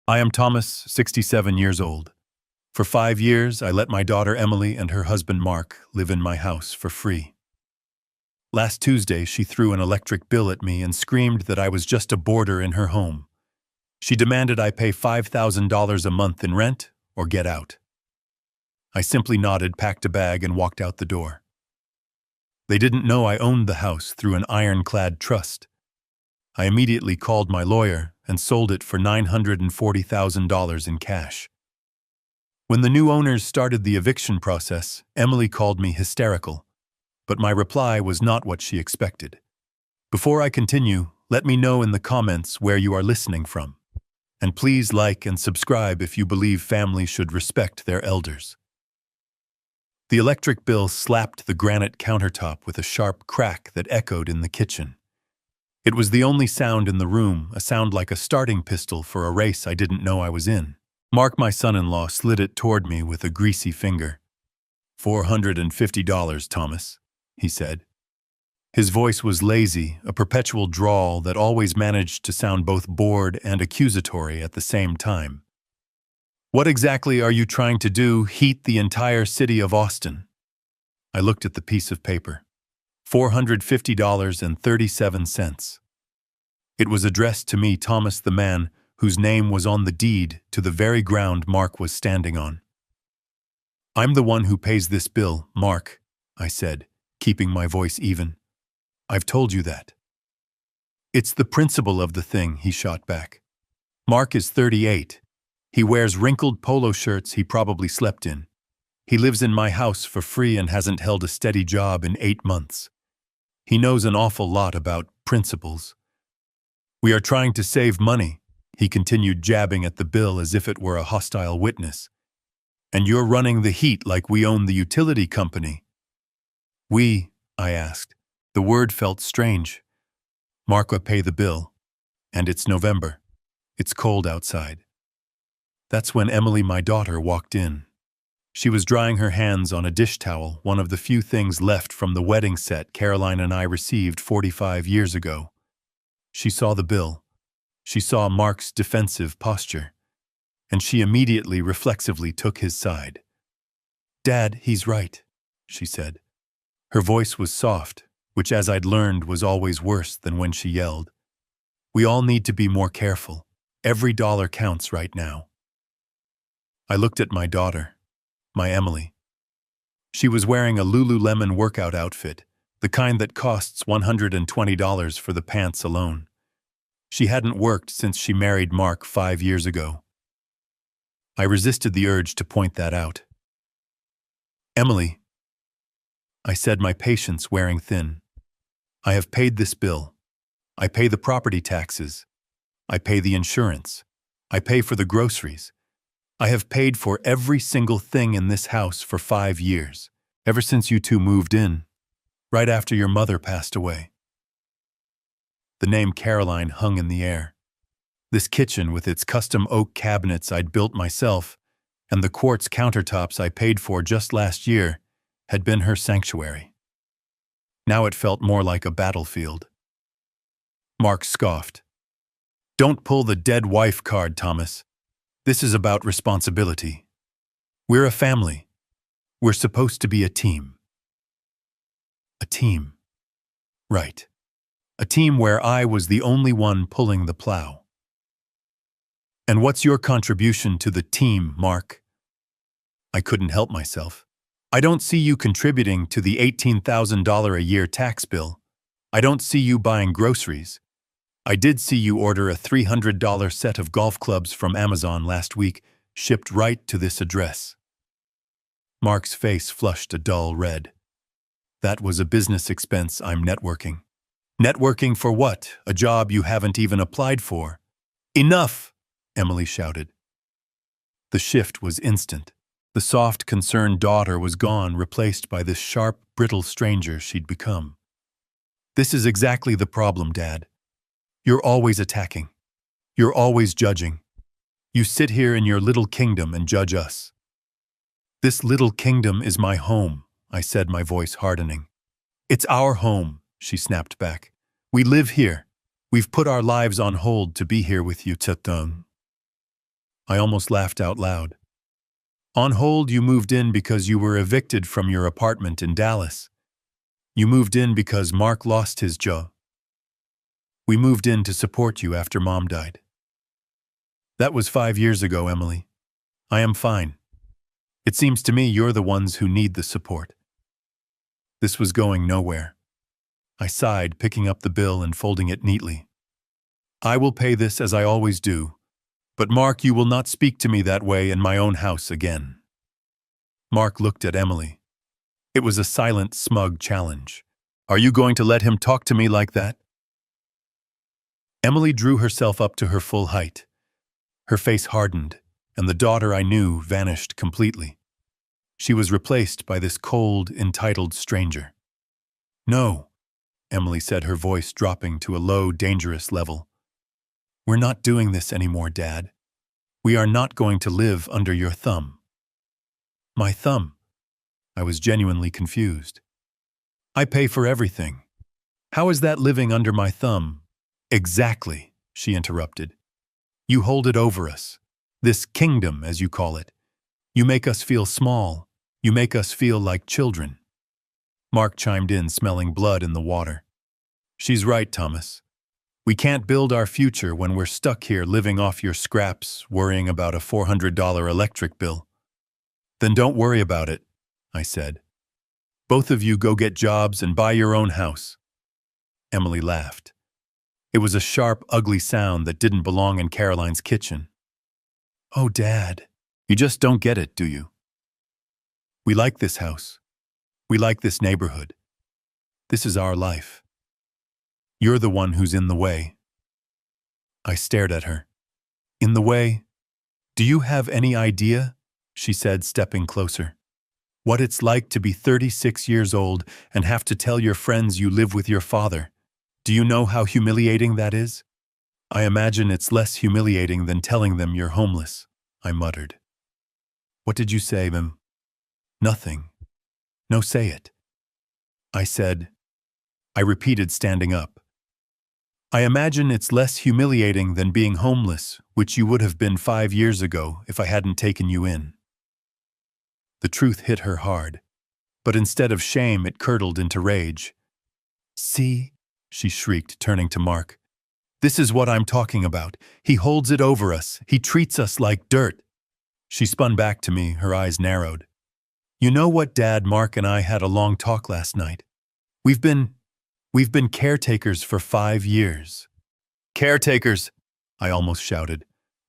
I am Thomas, 67 years old. For 5 years, I let my daughter Emily and her husband Mark live in my house for free. Last Tuesday, she threw an electric bill at me and screamed that I was just a boarder in her home. She demanded I pay $5,000 a month in rent or get out. I simply nodded, packed a bag, and walked out the door. They didn't know I owned the house through an ironclad trust. I immediately called my lawyer and sold it for $940,000 in cash. When the new owners started the eviction process, Emily called me hysterical, but my reply was not what she expected. Before I continue, let me know in the comments where you are listening from. And please like and subscribe if you believe families should respect their elders. The electric bill slapped the granite countertop with a sharp crack that echoed in the kitchen. It was the only sound in the room, a sound like a starting pistol for a race I didn't know I was in. Mark, my son-in-law, slid it toward me with a greasy finger. $450, Thomas, he said. His voice was lazy, a perpetual drawl that always managed to sound both bored and accusatory at the same time. What exactly are you trying to do? Heat the entire city of Austin? I looked at the piece of paper. $450.37. It was addressed to me, Thomas, the man whose name was on the deed to the very ground Mark was standing on. I'm the one who pays this bill, Mark, I said, keeping my voice even. I've told you that. It's the principle of the thing, he shot back. Mark is 38. He wears wrinkled polo shirts he probably slept in. He lives in my house for free and hasn't held a steady job in 8 months. He knows an awful lot about principles. We are trying to save money, he continued, jabbing at the bill as if it were a hostile witness. And you're running the heat like we own the utility company. We, I asked. The word felt strange. Mark will pay the bill. And it's November. It's cold outside. That's when Emily, my daughter, walked in. She was drying her hands on a dish towel, one of the few things left from the wedding set Caroline and I received 45 years ago. She saw the bill. She saw Mark's defensive posture. And she immediately, reflexively took his side. Dad, he's right, she said. Her voice was soft, which, as I'd learned, was always worse than when she yelled. We all need to be more careful. Every dollar counts right now. I looked at my daughter, my Emily. She was wearing a Lululemon workout outfit, the kind that costs $120 for the pants alone. She hadn't worked since she married Mark 5 years ago. I resisted the urge to point that out. Emily, I said, my patience wearing thin. I have paid this bill. I pay the property taxes. I pay the insurance. I pay for the groceries. I have paid for every single thing in this house for 5 years, ever since you two moved in, right after your mother passed away. The name Caroline hung in the air. This kitchen with its custom oak cabinets I'd built myself and the quartz countertops I paid for just last year had been her sanctuary. Now it felt more like a battlefield. Mark scoffed. Don't pull the dead wife card, Thomas. This is about responsibility. We're a family. We're supposed to be a team. A team. Right. A team where I was the only one pulling the plow. And what's your contribution to the team, Mark? I couldn't help myself. I don't see you contributing to the $18,000 a year tax bill. I don't see you buying groceries. I did see you order a $300 set of golf clubs from Amazon last week, shipped right to this address. Mark's face flushed a dull red. That was a business expense. I'm networking. Networking for what? A job you haven't even applied for. Enough! Emily shouted. The shift was instant. The soft, concerned daughter was gone, replaced by this sharp, brittle stranger she'd become. This is exactly the problem, Dad. You're always attacking. You're always judging. You sit here in your little kingdom and judge us. This little kingdom is my home, I said, my voice hardening. It's our home, she snapped back. We live here. We've put our lives on hold to be here with you, Tatum. I almost laughed out loud. On hold, you moved in because you were evicted from your apartment in Dallas. You moved in because Mark lost his job. We moved in to support you after Mom died. That was 5 years ago, Emily. I am fine. It seems to me you're the ones who need the support. This was going nowhere. I sighed, picking up the bill and folding it neatly. I will pay this as I always do, but Mark, you will not speak to me that way in my own house again. Mark looked at Emily. It was a silent, smug challenge. Are you going to let him talk to me like that? Emily drew herself up to her full height. Her face hardened, and the daughter I knew vanished completely. She was replaced by this cold, entitled stranger. No, Emily said, her voice dropping to a low, dangerous level. We're not doing this anymore, Dad. We are not going to live under your thumb. My thumb? I was genuinely confused. I pay for everything. How is that living under my thumb? Exactly, she interrupted. You hold it over us. This kingdom, as you call it. You make us feel small. You make us feel like children. Mark chimed in, smelling blood in the water. She's right, Thomas. We can't build our future when we're stuck here living off your scraps, worrying about a $400 electric bill. Then don't worry about it, I said. Both of you go get jobs and buy your own house. Emily laughed. It was a sharp, ugly sound that didn't belong in Caroline's kitchen. Oh, Dad, you just don't get it, do you? We like this house. We like this neighborhood. This is our life. You're the one who's in the way. I stared at her. In the way? Do you have any idea, she said, stepping closer, what it's like to be 36 years old and have to tell your friends you live with your father? Do you know how humiliating that is? I imagine it's less humiliating than telling them you're homeless, I muttered. What did you say, Mim? Nothing. No, say it. I said. I repeated, standing up. I imagine it's less humiliating than being homeless, which you would have been 5 years ago if I hadn't taken you in. The truth hit her hard, but instead of shame, it curdled into rage. See, she shrieked, turning to Mark. This is what I'm talking about. He holds it over us. He treats us like dirt. She spun back to me, her eyes narrowed. You know what, Dad? Mark and I had a long talk last night. We've been caretakers for 5 years. Caretakers, I almost shouted.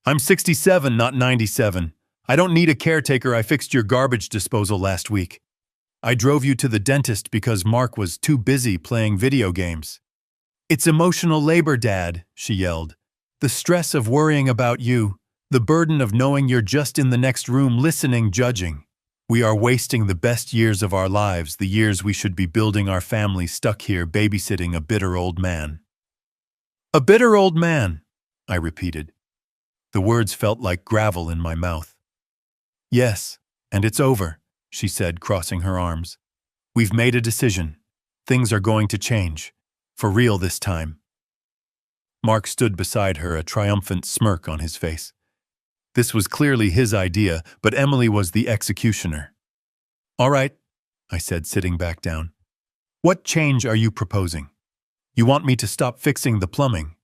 I'm 67, not 97. I don't need a caretaker. I fixed your garbage disposal last week. I drove you to the dentist because Mark was too busy playing video games. It's emotional labor, Dad, she yelled. The stress of worrying about you, the burden of knowing you're just in the next room listening, judging. We are wasting the best years of our lives, the years we should be building our family, stuck here babysitting a bitter old man. A bitter old man, I repeated. The words felt like gravel in my mouth. Yes, and it's over, she said, crossing her arms. We've made a decision. Things are going to change. For real this time. Mark stood beside her, a triumphant smirk on his face. This was clearly his idea, but Emily was the executioner. All right, I said, sitting back down. What change are you proposing? You want me to stop fixing the plumbing?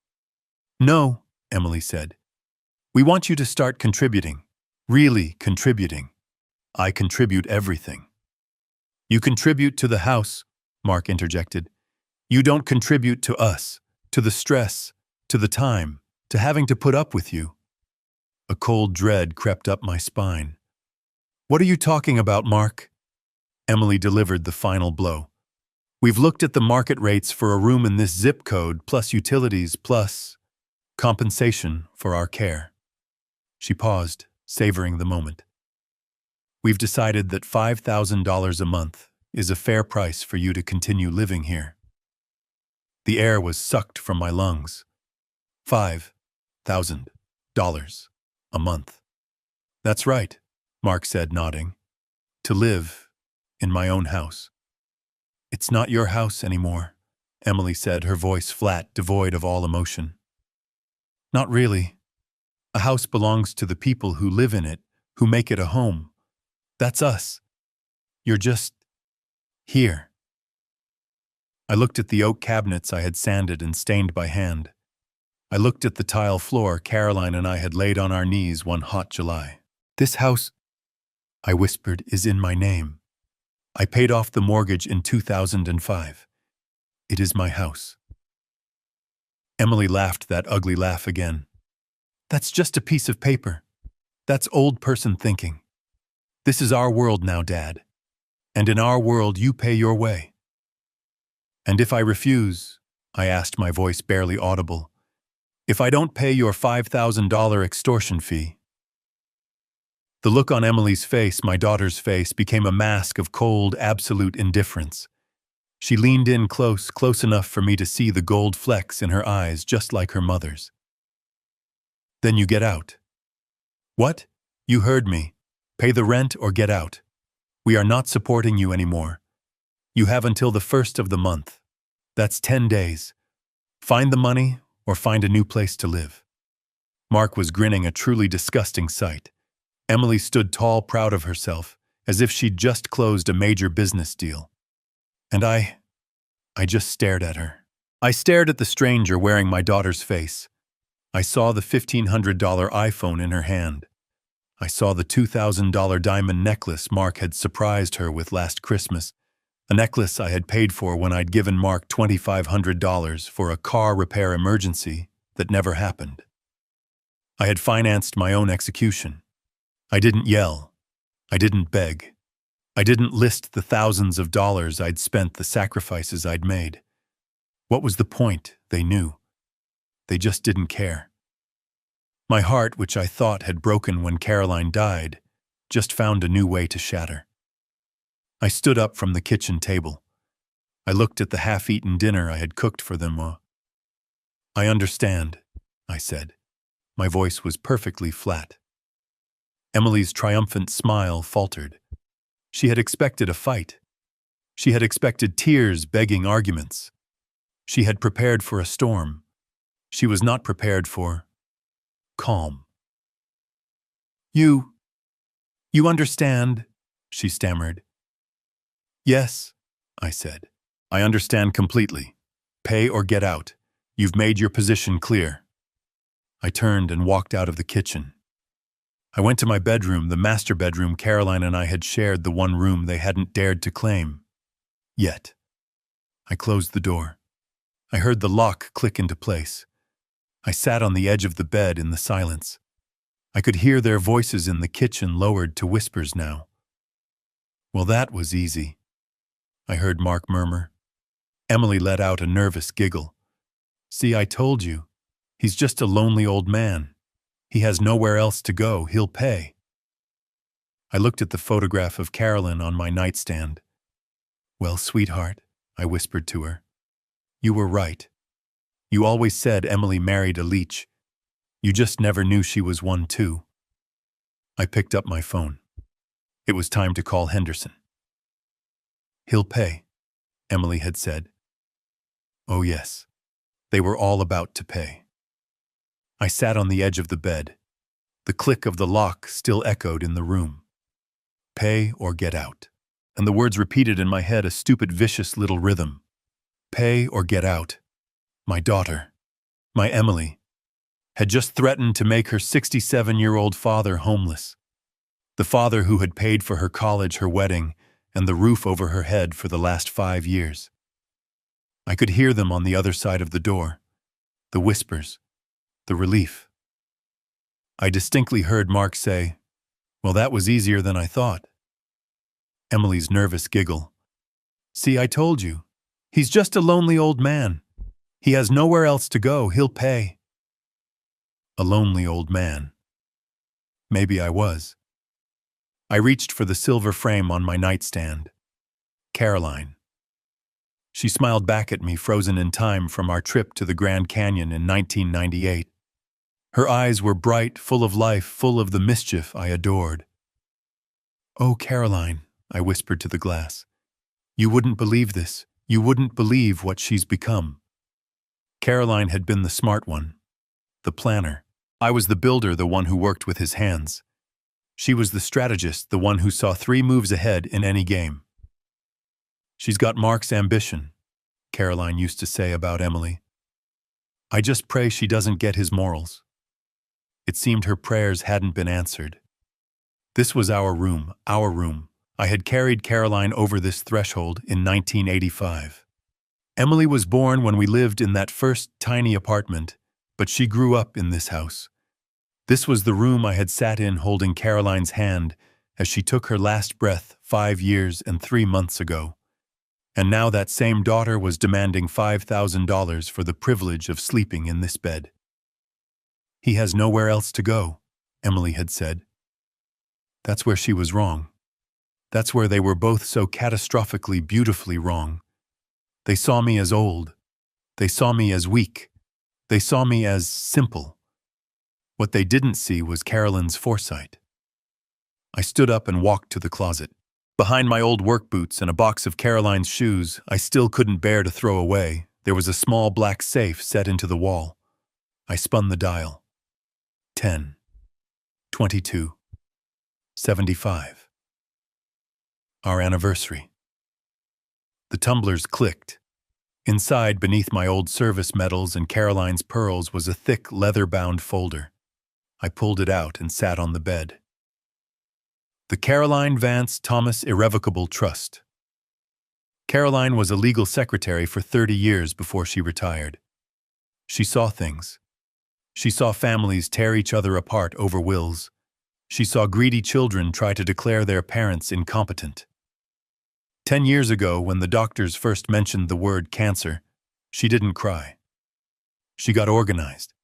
No, Emily said. We want you to start contributing. Really contributing. I contribute everything. You contribute to the house, Mark interjected. You don't contribute to us, to the stress, to the time, to having to put up with you. A cold dread crept up my spine. What are you talking about, Mark? Emily delivered the final blow. We've looked at the market rates for a room in this zip code, plus utilities, plus compensation for our care. She paused, savoring the moment. We've decided that $5,000 a month is a fair price for you to continue living here. The air was sucked from my lungs. $5,000 a month. That's right, Mark said, nodding. To live in my own house. It's not your house anymore, Emily said, her voice flat, devoid of all emotion. Not really. A house belongs to the people who live in it, who make it a home. That's us. You're just here. I looked at the oak cabinets I had sanded and stained by hand. I looked at the tile floor Caroline and I had laid on our knees one hot July. This house, I whispered, is in my name. I paid off the mortgage in 2005. It is my house. Emily laughed that ugly laugh again. That's just a piece of paper. That's old person thinking. This is our world now, Dad. And in our world, you pay your way. And if I refuse, I asked, my voice barely audible, if I don't pay your $5,000 extortion fee. The look on Emily's face, my daughter's face, became a mask of cold, absolute indifference. She leaned in close enough for me to see the gold flecks in her eyes, just like her mother's. Then you get out. What? You heard me. Pay the rent or get out. We are not supporting you anymore. You have until the 1st of the month. That's 10 days. Find the money or find a new place to live. Mark was grinning, a truly disgusting sight. Emily stood tall, proud of herself, as if she'd just closed a major business deal. And I just stared at her. I stared at the stranger wearing my daughter's face. I saw the $1,500 iPhone in her hand. I saw the $2,000 diamond necklace Mark had surprised her with last Christmas, a necklace I had paid for when I'd given Mark $2,500 for a car repair emergency that never happened. I had financed my own execution. I didn't yell. I didn't beg. I didn't list the thousands of dollars I'd spent, the sacrifices I'd made. What was the point? They knew. They just didn't care. My heart, which I thought had broken when Caroline died, just found a new way to shatter. I stood up from the kitchen table. I looked at the half-eaten dinner I had cooked for them. I understand, I said. My voice was perfectly flat. Emily's triumphant smile faltered. She had expected a fight. She had expected tears, begging arguments. She had prepared for a storm. She was not prepared for calm. You understand, she stammered. Yes, I said. I understand completely. Pay or get out. You've made your position clear. I turned and walked out of the kitchen. I went to my bedroom, the master bedroom Caroline and I had shared, the one room they hadn't dared to claim. Yet. I closed the door. I heard the lock click into place. I sat on the edge of the bed in the silence. I could hear their voices in the kitchen, lowered to whispers now. Well, that was easy, I heard Mark murmur. Emily let out a nervous giggle. See, I told you. He's just a lonely old man. He has nowhere else to go. He'll pay. I looked at the photograph of Carolyn on my nightstand. Well, sweetheart, I whispered to her. You were right. You always said Emily married a leech. You just never knew she was one too. I picked up my phone. It was time to call Henderson. He'll pay, Emily had said. Oh yes, they were all about to pay. I sat on the edge of the bed. The click of the lock still echoed in the room. Pay or get out. And the words repeated in my head, a stupid, vicious little rhythm. Pay or get out. My daughter, my Emily, had just threatened to make her 67-year-old father homeless. The father who had paid for her college, her wedding, and the roof over her head for the last 5 years. I could hear them on the other side of the door. The whispers, the relief. I distinctly heard Mark say, well, that was easier than I thought. Emily's nervous giggle. See, I told you. He's just a lonely old man. He has nowhere else to go. He'll pay. A lonely old man. Maybe I was. I reached for the silver frame on my nightstand. Caroline. She smiled back at me, frozen in time from our trip to the Grand Canyon in 1998. Her eyes were bright, full of life, full of the mischief I adored. Oh, Caroline, I whispered to the glass. You wouldn't believe this. You wouldn't believe what she's become. Caroline had been the smart one, the planner, I was the builder, the one who worked with his hands. She was the strategist, the one who saw 3 moves ahead in any game. She's got Mark's ambition, Caroline used to say about Emily. I just pray she doesn't get his morals. It seemed her prayers hadn't been answered. This was our room, our room. I had carried Caroline over this threshold in 1985. Emily was born when we lived in that first tiny apartment, but she grew up in this house. This was the room I had sat in holding Caroline's hand as she took her last breath 5 years and 3 months ago. And now that same daughter was demanding $5,000 for the privilege of sleeping in this bed. He has nowhere else to go, Emily had said. That's where she was wrong. That's where they were both so catastrophically, beautifully wrong. They saw me as old. They saw me as weak. They saw me as simple. What they didn't see was Caroline's foresight. I stood up and walked to the closet. Behind my old work boots and a box of Caroline's shoes I still couldn't bear to throw away, there was a small black safe set into the wall. I spun the dial. 10. 22. 75. Our anniversary. The tumblers clicked. Inside, beneath my old service medals and Caroline's pearls, was a thick, leather-bound folder. I pulled it out and sat on the bed. The Caroline Vance Thomas Irrevocable Trust. Caroline was a legal secretary for 30 years before she retired. She saw things. She saw families tear each other apart over wills. She saw greedy children try to declare their parents incompetent. 10 years ago, when the doctors first mentioned the word cancer, she didn't cry. She got organized.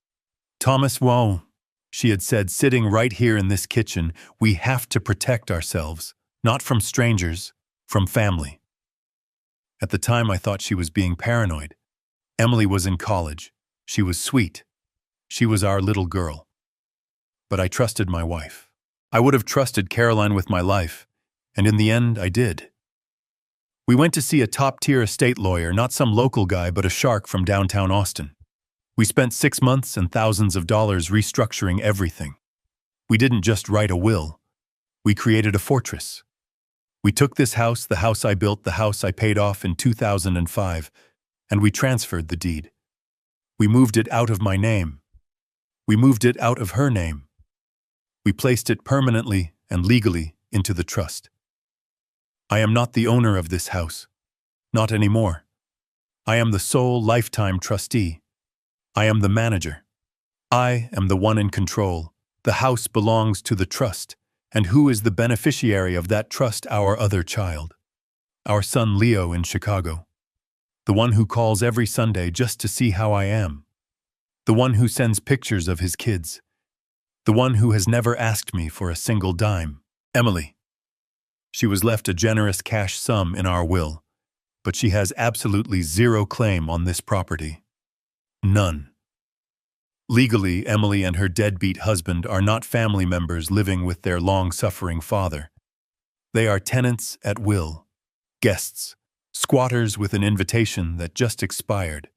Thomas, whoa, she had said, sitting right here in this kitchen, we have to protect ourselves, not from strangers, from family. At the time, I thought she was being paranoid. Emily was in college. She was sweet. She was our little girl. But I trusted my wife. I would have trusted Caroline with my life, and in the end, I did. We went to see a top-tier estate lawyer, not some local guy, but a shark from downtown Austin. We spent 6 months and thousands of dollars restructuring everything. We didn't just write a will. We created a fortress. We took this house, the house I built, the house I paid off in 2005, and we transferred the deed. We moved it out of my name. We moved it out of her name. We placed it permanently and legally into the trust. I am not the owner of this house. Not anymore. I am the sole lifetime trustee. I am the manager. I am the one in control. The house belongs to the trust. And who is the beneficiary of that trust? Our other child. Our son Leo in Chicago. The one who calls every Sunday just to see how I am. The one who sends pictures of his kids. The one who has never asked me for a single dime. Emily. She was left a generous cash sum in our will, but she has absolutely zero claim on this property. None. Legally, Emily and her deadbeat husband are not family members living with their long-suffering father. They are tenants at will, guests, squatters with an invitation that just expired.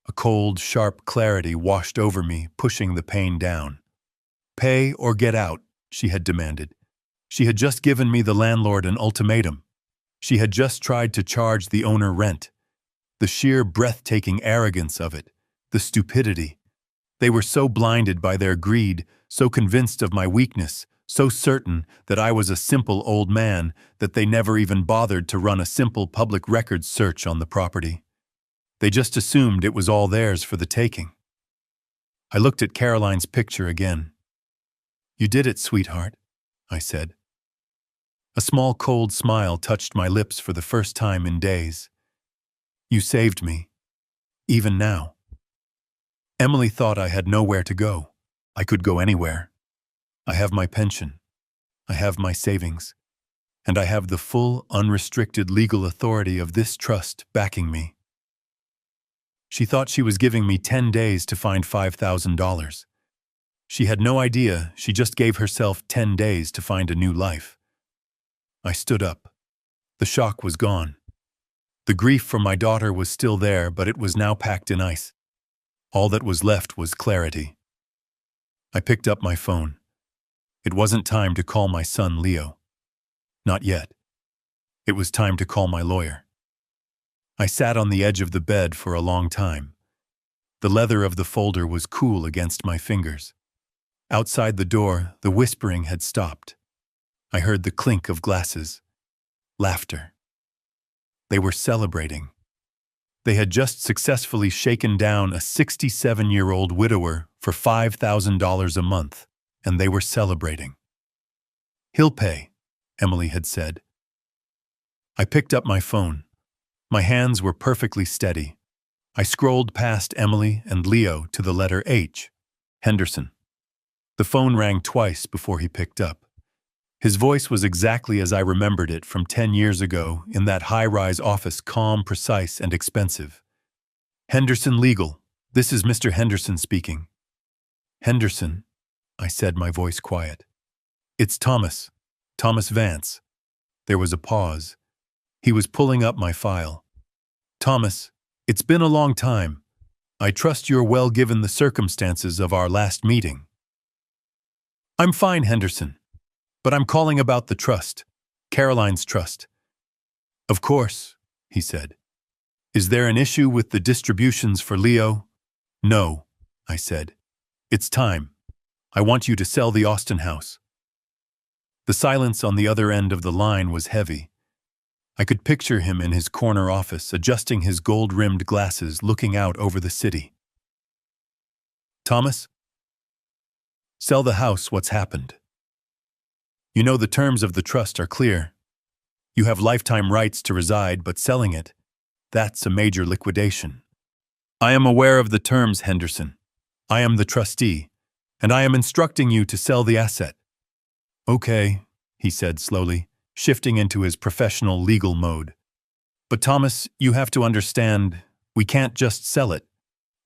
A cold, sharp clarity washed over me, pushing the pain down. Pay or get out, she had demanded. She had just given me, the landlord, an ultimatum. She had just tried to charge the owner rent. The sheer breathtaking arrogance of it, the stupidity. They were so blinded by their greed, so convinced of my weakness, so certain that I was a simple old man that they never even bothered to run a simple public records search on the property. They just assumed it was all theirs for the taking. I looked at Caroline's picture again. "You did it, sweetheart," I said. A small cold smile touched my lips for the first time in days. "You saved me, even now." Emily thought I had nowhere to go. I could go anywhere. I have my pension. I have my savings. And I have the full, unrestricted legal authority of this trust backing me. She thought she was giving me 10 days to find $5,000. She had no idea she just gave herself 10 days to find a new life. I stood up. The shock was gone. The grief for my daughter was still there, but it was now packed in ice. All that was left was clarity. I picked up my phone. It wasn't time to call my son Leo. Not yet. It was time to call my lawyer. I sat on the edge of the bed for a long time. The leather of the folder was cool against my fingers. Outside the door, the whispering had stopped. I heard the clink of glasses. Laughter. They were celebrating. They had just successfully shaken down a 67-year-old widower for $5,000 a month, and they were celebrating. "He'll pay," Emily had said. I picked up my phone. My hands were perfectly steady. I scrolled past Emily and Leo to the letter H, Henderson. The phone rang twice before he picked up. His voice was exactly as I remembered it from 10 years ago in that high-rise office, calm, precise, and expensive. "Henderson Legal. This is Mr. Henderson speaking." "Henderson," I said, my voice quiet. "It's Thomas Vance." There was a pause. He was pulling up my file. "Thomas, it's been a long time. I trust you're well given the circumstances of our last meeting." "I'm fine, Henderson. But I'm calling about the trust, Caroline's trust." "Of course," he said. "Is there an issue with the distributions for Leo?" "No," I said. "It's time. I want you to sell the Austin house." The silence on the other end of the line was heavy. I could picture him in his corner office, adjusting his gold-rimmed glasses, looking out over the city. "Thomas? Sell the house. What's happened? You know the terms of the trust are clear. You have lifetime rights to reside, but selling it, that's a major liquidation." "I am aware of the terms, Henderson. I am the trustee, and I am instructing you to sell the asset." "Okay," he said slowly, shifting into his professional legal mode. "But Thomas, you have to understand, we can't just sell it.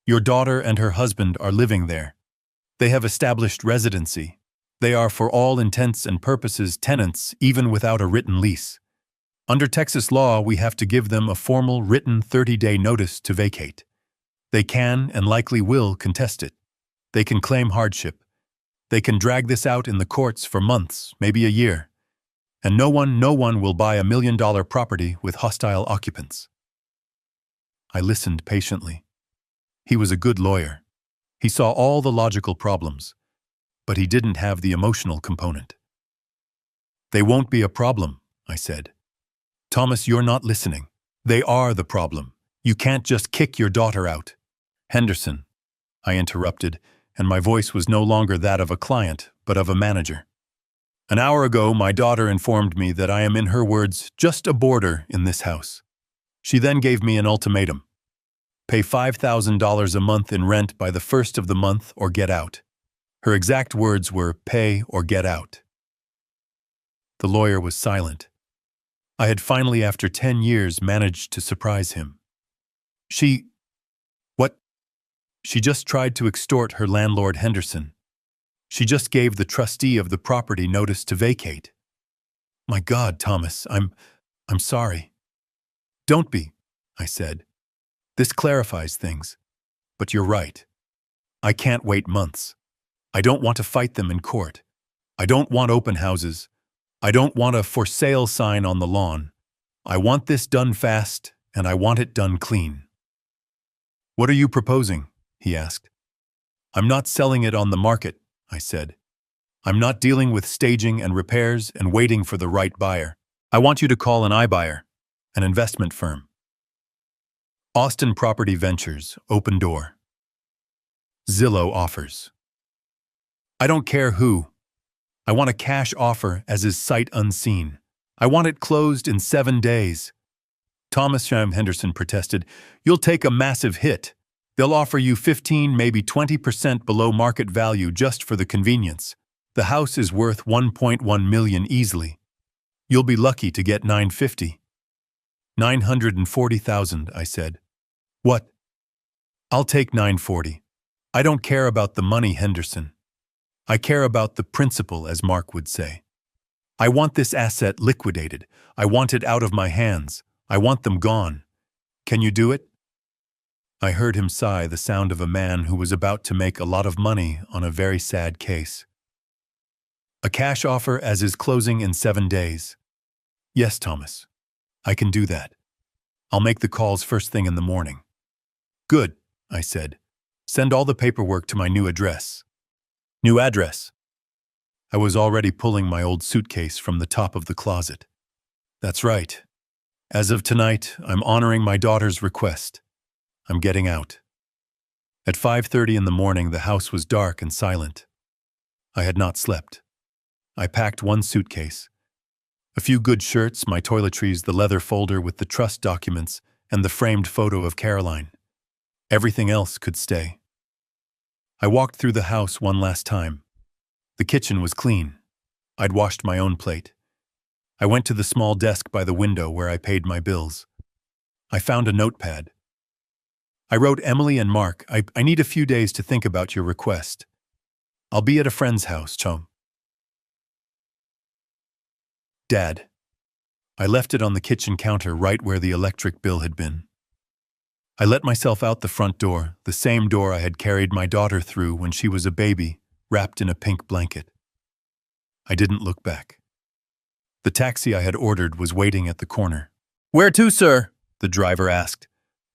Your daughter and her husband are living there. They have established residency. They are, for all intents and purposes, tenants, even without a written lease. Under Texas law, we have to give them a formal written 30-day notice to vacate. They can, and likely will, contest it. They can claim hardship. They can drag this out in the courts for months, maybe a year. And no one will buy $1 million property with hostile occupants." I listened patiently. He was a good lawyer. He saw all the logical problems. But he didn't have the emotional component. "They won't be a problem," I said. "Thomas, you're not listening. They are the problem. You can't just kick your daughter out." "Henderson," I interrupted, and my voice was no longer that of a client, but of a manager. "An hour ago, my daughter informed me that I am, in her words, just a boarder in this house. She then gave me an ultimatum. Pay $5,000 a month in rent by the first of the month or get out. Her exact words were, pay or get out." The lawyer was silent. I had finally, after 10 years, managed to surprise him. What? She just tried to extort her landlord, Henderson. She just gave the trustee of the property notice to vacate." "My God, Thomas, I'm sorry." "Don't be," I said. "This clarifies things. But you're right. I can't wait months. I don't want to fight them in court. I don't want open houses. I don't want a for sale sign on the lawn. I want this done fast, and I want it done clean." "What are you proposing?" he asked. "I'm not selling it on the market," I said. "I'm not dealing with staging and repairs and waiting for the right buyer. I want you to call an iBuyer, an investment firm. Austin Property Ventures, open door. Zillow offers. I don't care who. I want a cash offer as is sight unseen. I want it closed in 7 days." "Thomas," Henderson protested, "you'll take a massive hit. They'll offer you 15, maybe 20% below market value just for the convenience. The house is worth $1.1 million easily. You'll be lucky to get $950. $940,000, I said. "What?" "I'll take $940. I don't care about the money, Henderson. I care about the principle, as Mark would say. I want this asset liquidated. I want it out of my hands. I want them gone. Can you do it?" I heard him sigh, the sound of a man who was about to make a lot of money on a very sad case. A cash offer as is closing in 7 days. Yes, Thomas. I can do that. I'll make the calls first thing in the morning. Good, I said. Send all the paperwork to my new address. New address. I was already pulling my old suitcase from the top of the closet. That's right. As of tonight, I'm honoring my daughter's request. I'm getting out. At 5:30 in the morning, the house was dark and silent. I had not slept. I packed one suitcase. A few good shirts, my toiletries, the leather folder with the trust documents, and the framed photo of Caroline. Everything else could stay. I walked through the house one last time. The kitchen was clean. I'd washed my own plate. I went to the small desk by the window where I paid my bills. I found a notepad. I wrote Emily and Mark, I need a few days to think about your request. I'll be at a friend's house, chum. Dad. I left it on the kitchen counter right where the electric bill had been. I let myself out the front door, the same door I had carried my daughter through when she was a baby, wrapped in a pink blanket. I didn't look back. The taxi I had ordered was waiting at the corner. Where to, sir? The driver asked.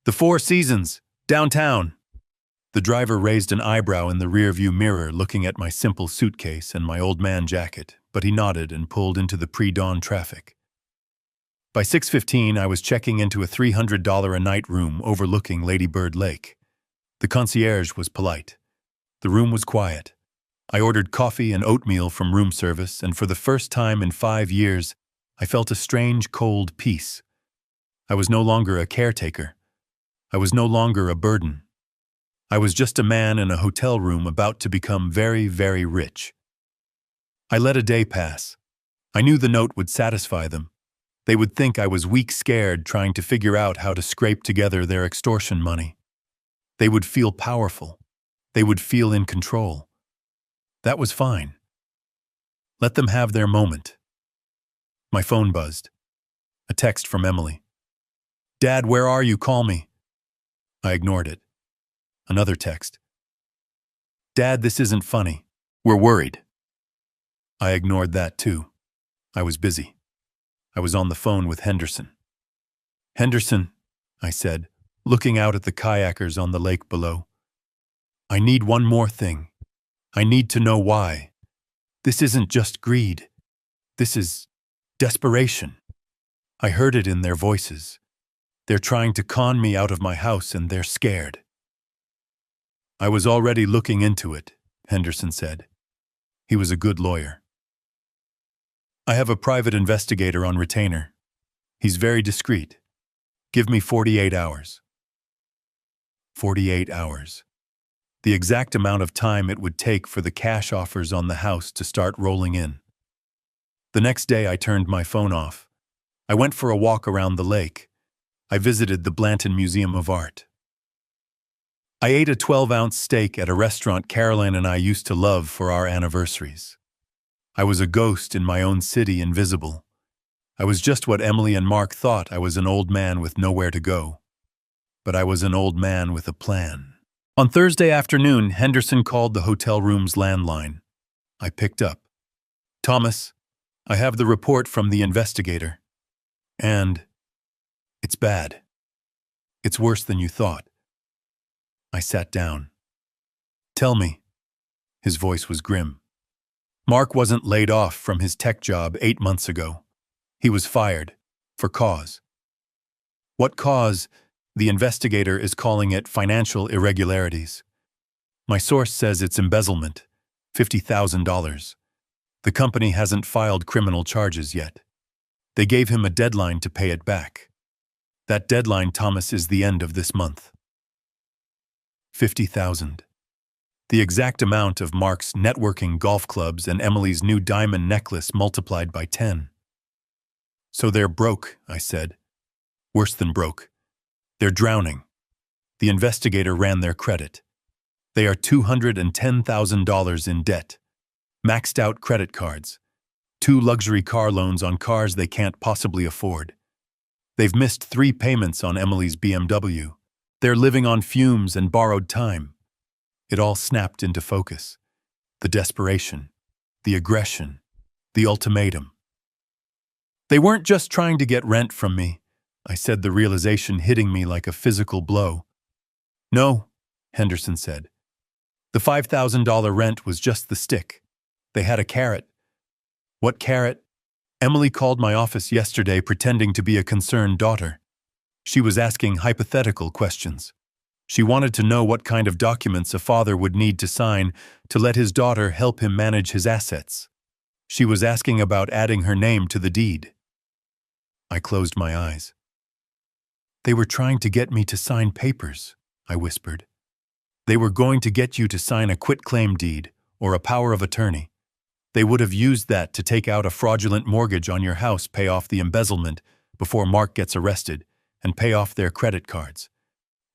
The Four Seasons, downtown. The driver raised an eyebrow in the rearview mirror looking at my simple suitcase and my old man jacket, but he nodded and pulled into the pre-dawn traffic. By 6:15, I was checking into a $300 a night room overlooking Lady Bird Lake. The concierge was polite. The room was quiet. I ordered coffee and oatmeal from room service, and for the first time in 5 years, I felt a strange, cold peace. I was no longer a caretaker. I was no longer a burden. I was just a man in a hotel room about to become very, very rich. I let a day pass. I knew the note would satisfy them. They would think I was weak, scared, trying to figure out how to scrape together their extortion money. They would feel powerful. They would feel in control. That was fine. Let them have their moment. My phone buzzed. A text from Emily. Dad, where are you? Call me. I ignored it. Another text. Dad, this isn't funny. We're worried. I ignored that too. I was busy. I was on the phone with Henderson. Henderson, I said, looking out at the kayakers on the lake below. I need one more thing. I need to know why. This isn't just greed. This is desperation. I heard it in their voices. They're trying to con me out of my house and they're scared. I was already looking into it, Henderson said. He was a good lawyer. I have a private investigator on retainer. He's very discreet. Give me 48 hours. 48 hours. The exact amount of time it would take for the cash offers on the house to start rolling in. The next day I turned my phone off. I went for a walk around the lake. I visited the Blanton Museum of Art. I ate a 12-ounce steak at a restaurant Caroline and I used to love for our anniversaries. I was a ghost in my own city, invisible. I was just what Emily and Mark thought. I was an old man with nowhere to go. But I was an old man with a plan. On Thursday afternoon, Henderson called the hotel room's landline. I picked up. Thomas, I have the report from the investigator. And it's bad. It's worse than you thought. I sat down. Tell me. His voice was grim. Mark wasn't laid off from his tech job 8 months ago. He was fired. For cause. What cause? The investigator is calling it financial irregularities. My source says it's embezzlement. $50,000. The company hasn't filed criminal charges yet. They gave him a deadline to pay it back. That deadline, Thomas, is the end of this month. 50,000. The exact amount of Mark's networking golf clubs and Emily's new diamond necklace multiplied by 10. So they're broke, I said. Worse than broke. They're drowning. The investigator ran their credit. They are $210,000 in debt. Maxed out credit cards. 2 luxury car loans on cars they can't possibly afford. They've missed 3 payments on Emily's BMW. They're living on fumes and borrowed time. It all snapped into focus. The desperation, the aggression, the ultimatum. They weren't just trying to get rent from me, I said, the realization hitting me like a physical blow. No, Henderson said. The $5,000 rent was just the stick. They had a carrot. What carrot? Emily called my office yesterday pretending to be a concerned daughter. She was asking hypothetical questions. She wanted to know what kind of documents a father would need to sign to let his daughter help him manage his assets. She was asking about adding her name to the deed. I closed my eyes. They were trying to get me to sign papers, I whispered. They were going to get you to sign a quitclaim deed or a power of attorney. They would have used that to take out a fraudulent mortgage on your house, pay off the embezzlement before Mark gets arrested, and pay off their credit cards.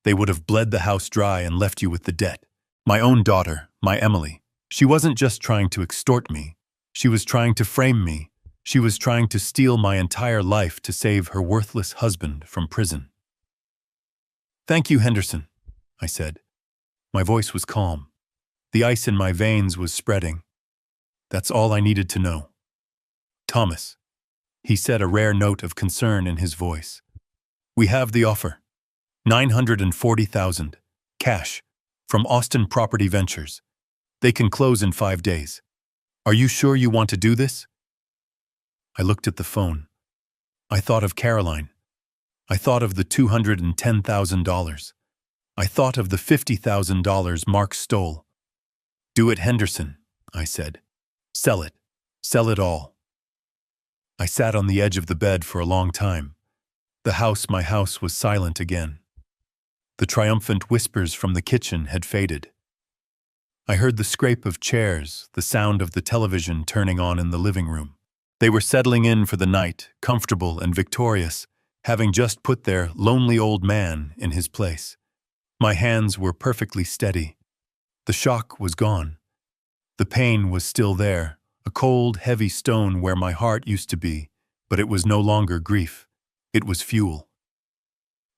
They would have bled the house dry and left you with the debt. My own daughter, my Emily, she wasn't just trying to extort me. She was trying to frame me. She was trying to steal my entire life to save her worthless husband from prison. Thank you, Henderson, I said. My voice was calm. The ice in my veins was spreading. That's all I needed to know. Thomas, he said, a rare note of concern in his voice. We have the offer. $940,000, cash, from Austin Property Ventures. They can close in 5 days. Are you sure you want to do this? I looked at the phone. I thought of Caroline. I thought of the $210,000. I thought of the $50,000 Mark stole. Do it, Henderson, I said. Sell it. Sell it all. I sat on the edge of the bed for a long time. My house was silent again. The triumphant whispers from the kitchen had faded. I heard the scrape of chairs, the sound of the television turning on in the living room. They were settling in for the night, comfortable and victorious, having just put their lonely old man in his place. My hands were perfectly steady. The shock was gone. The pain was still there, a cold, heavy stone where my heart used to be, but it was no longer grief. It was fuel.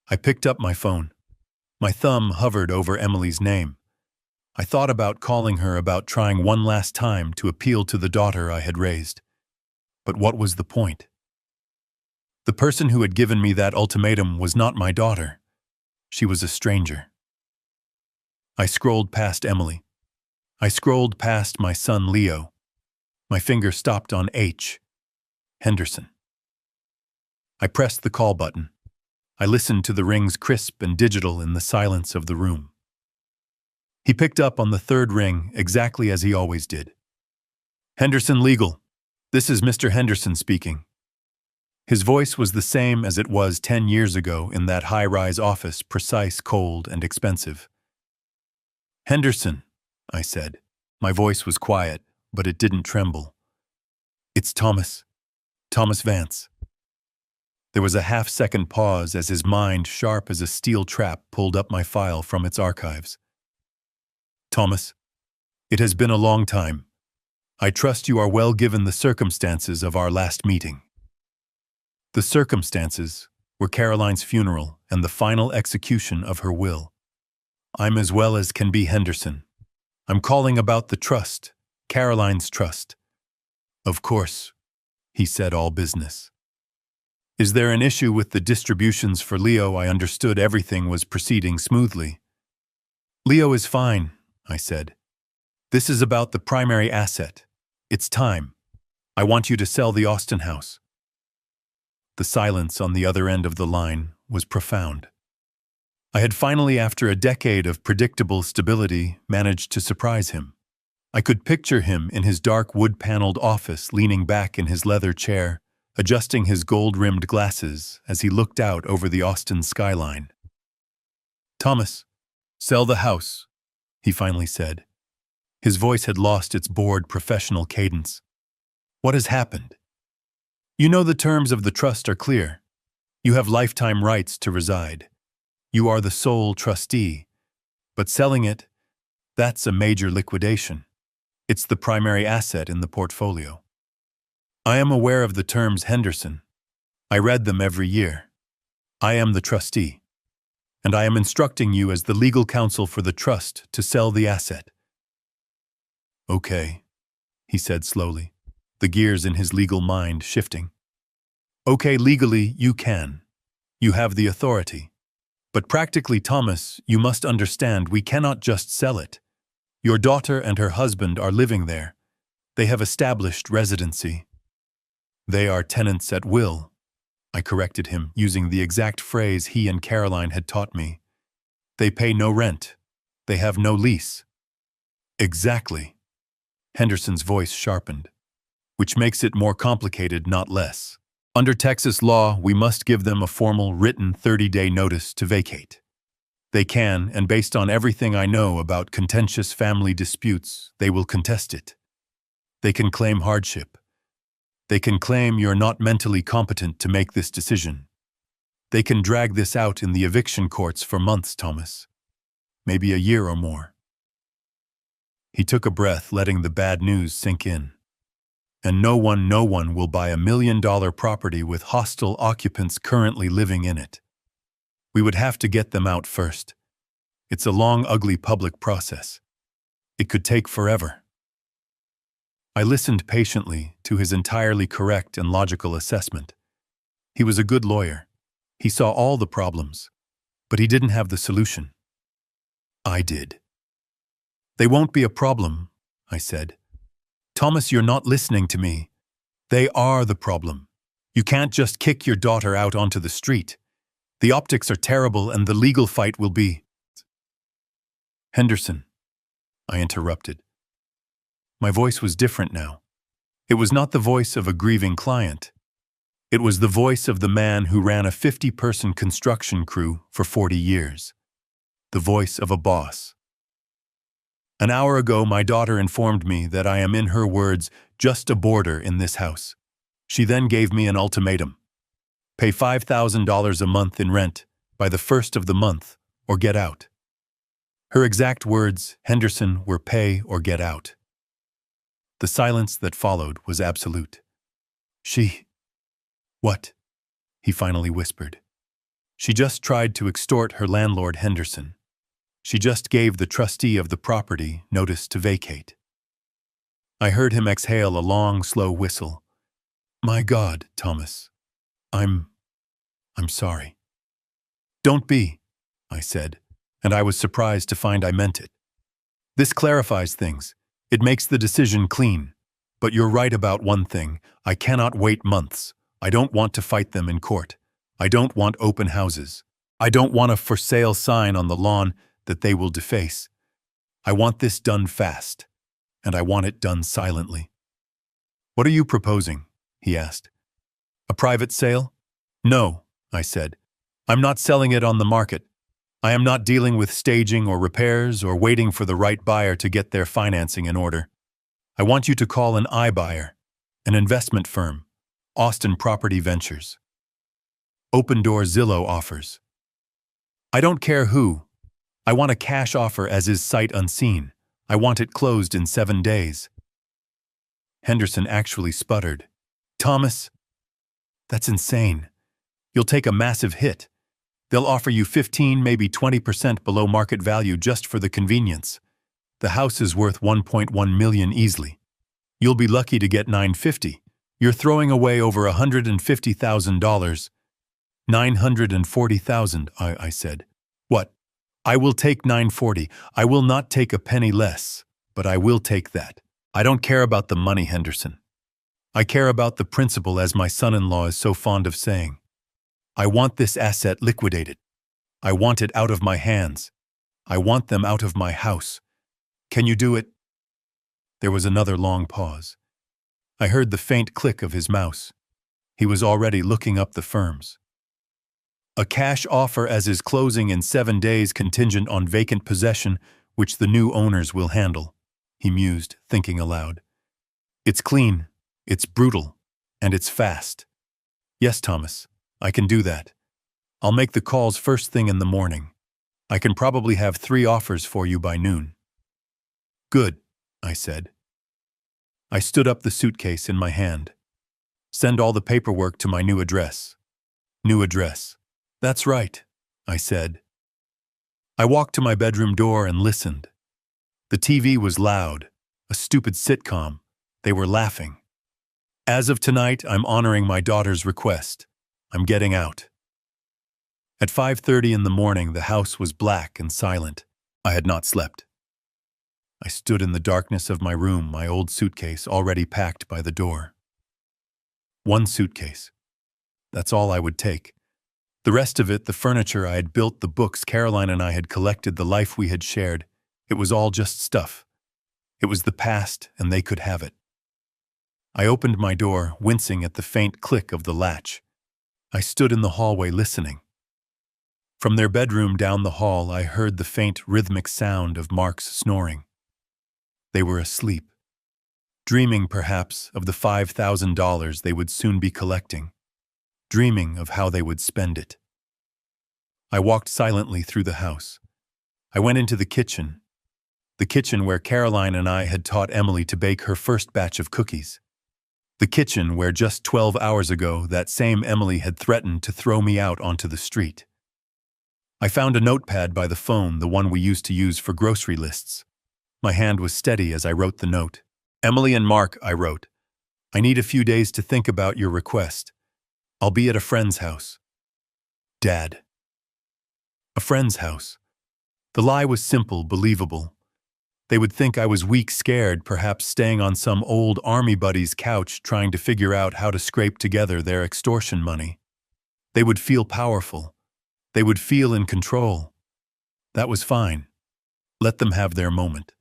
I picked up my phone. My thumb hovered over Emily's name. I thought about calling her, about trying one last time to appeal to the daughter I had raised. But what was the point? The person who had given me that ultimatum was not my daughter. She was a stranger. I scrolled past Emily. I scrolled past my son Leo. My finger stopped on H. Henderson. I pressed the call button. I listened to the rings crisp and digital in the silence of the room. He picked up on the third ring exactly as he always did. Henderson Legal. This is Mr. Henderson speaking. His voice was the same as it was 10 years ago in that high-rise office, precise, cold, and expensive. Henderson, I said. My voice was quiet, but it didn't tremble. It's Thomas. Thomas Vance. There was a half-second pause as his mind, sharp as a steel trap, pulled up my file from its archives. Thomas, it has been a long time. I trust you are well given the circumstances of our last meeting. The circumstances were Caroline's funeral and the final execution of her will. I'm as well as can be, Henderson. I'm calling about the trust, Caroline's trust. Of course, he said, all business. Is there an issue with the distributions for Leo? I understood everything was proceeding smoothly. Leo is fine, I said. This is about the primary asset. It's time. I want you to sell the Austin house. The silence on the other end of the line was profound. I had finally, after a decade of predictable stability, managed to surprise him. I could picture him in his dark wood-paneled office, leaning back in his leather chair, adjusting his gold-rimmed glasses as he looked out over the Austin skyline. Thomas, sell the house, he finally said. His voice had lost its bored professional cadence. What has happened? You know the terms of the trust are clear. You have lifetime rights to reside. You are the sole trustee. But selling it, that's a major liquidation. It's the primary asset in the portfolio. I am aware of the terms, Henderson. I read them every year. I am the trustee. and I am instructing you as the legal counsel for the trust to sell the asset." "Okay," he said slowly, the gears in his legal mind shifting. "Okay, legally, you can. You have the authority. But practically, Thomas, you must understand we cannot just sell it. Your daughter and her husband are living there. They have established residency." "They are tenants at will," I corrected him, using the exact phrase he and Caroline had taught me. "They pay no rent. They have no lease." "Exactly." Henderson's voice sharpened, "which makes it more complicated, not less. Under Texas law, we must give them a formal, written 30-day notice to vacate. They can, and based on everything I know about contentious family disputes, they will contest it. They can claim hardship. They can claim you're not mentally competent to make this decision. They can drag this out in the eviction courts for months, Thomas. Maybe a year or more." He took a breath, letting the bad news sink in. "And no one will buy $1 million property with hostile occupants currently living in it. We would have to get them out first. It's a long, ugly public process. It could take forever." I listened patiently to his entirely correct and logical assessment. He was a good lawyer. He saw all the problems, but he didn't have the solution. I did. "They won't be a problem," I said. "Thomas, you're not listening to me. They are the problem. You can't just kick your daughter out onto the street. The optics are terrible and the legal fight will be—" "Henderson," I interrupted. My voice was different now. It was not the voice of a grieving client. It was the voice of the man who ran a 50-person construction crew for 40 years. The voice of a boss. "An hour ago, my daughter informed me that I am, in her words, just a boarder in this house. She then gave me an ultimatum. Pay $5,000 a month in rent by the first of the month, or get out." Her exact words, Henderson, were pay or get out. The silence that followed was absolute. "She—" "What?" he finally whispered. "She just tried to extort her landlord, Henderson. She just gave the trustee of the property notice to vacate." I heard him exhale a long, slow whistle. "My God, Thomas. I'm sorry." "Don't be," I said, and I was surprised to find I meant it. "This clarifies things. It makes the decision clean. But you're right about one thing. I cannot wait months. I don't want to fight them in court. I don't want open houses. I don't want a for sale sign on the lawn that they will deface. I want this done fast, and I want it done silently." "What are you proposing?" he asked. "A private sale?" "No," I said. "I'm not selling it on the market. I am not dealing with staging or repairs or waiting for the right buyer to get their financing in order. I want you to call an iBuyer, an investment firm, Austin Property Ventures. Open Door Zillow offers. I don't care who. I want a cash offer as is sight unseen. I want it closed in 7 days." Henderson actually sputtered. "Thomas, that's insane. You'll take a massive hit. They'll offer you 15, maybe 20% below market value just for the convenience. The house is worth $1.1 million easily. You'll be lucky to get $950. You're throwing away over $150,000. $940,000, I said. "What? I will take $940. I will not take a penny less, but I will take that. I don't care about the money, Henderson. I care about the principle, as my son-in-law is so fond of saying. I want this asset liquidated. I want it out of my hands. I want them out of my house. Can you do it?" There was another long pause. I heard the faint click of his mouse. He was already looking up the firms. "A cash offer as is closing in 7 days contingent on vacant possession, which the new owners will handle," he mused, thinking aloud. "It's clean, it's brutal, and it's fast. Yes, Thomas, I can do that. I'll make the calls first thing in the morning. I can probably have 3 offers for you by noon." "Good," I said. I stood up the suitcase in my hand. "Send all the paperwork to my new address." "New address." "That's right," I said, I walked to my bedroom door and listened. The TV was loud, a stupid sitcom. They were laughing. As of tonight, I'm honoring my daughter's request. I'm getting out. At 5:30 in the morning, the house was black and silent. I had not slept. I stood in the darkness of my room, my old suitcase already packed by the door. One suitcase. That's all I would take. The rest of it, the furniture I had built, the books Caroline and I had collected, the life we had shared, it was all just stuff. It was the past, and they could have it. I opened my door, wincing at the faint click of the latch. I stood in the hallway listening. From their bedroom down the hall, I heard the faint rhythmic sound of Mark's snoring. They were asleep, dreaming perhaps of the $5,000 they would soon be collecting, dreaming of how they would spend it. I walked silently through the house. I went into the kitchen where Caroline and I had taught Emily to bake her first batch of cookies. The kitchen where just 12 hours ago that same Emily had threatened to throw me out onto the street. I found a notepad by the phone, the one we used to use for grocery lists. My hand was steady as I wrote the note. Emily and Mark, I wrote. I need a few days to think about your request. I'll be at a friend's house. Dad. A friend's house. The lie was simple, believable. They would think I was weak, scared, perhaps staying on some old army buddy's couch trying to figure out how to scrape together their extortion money. They would feel powerful. They would feel in control. That was fine. Let them have their moment.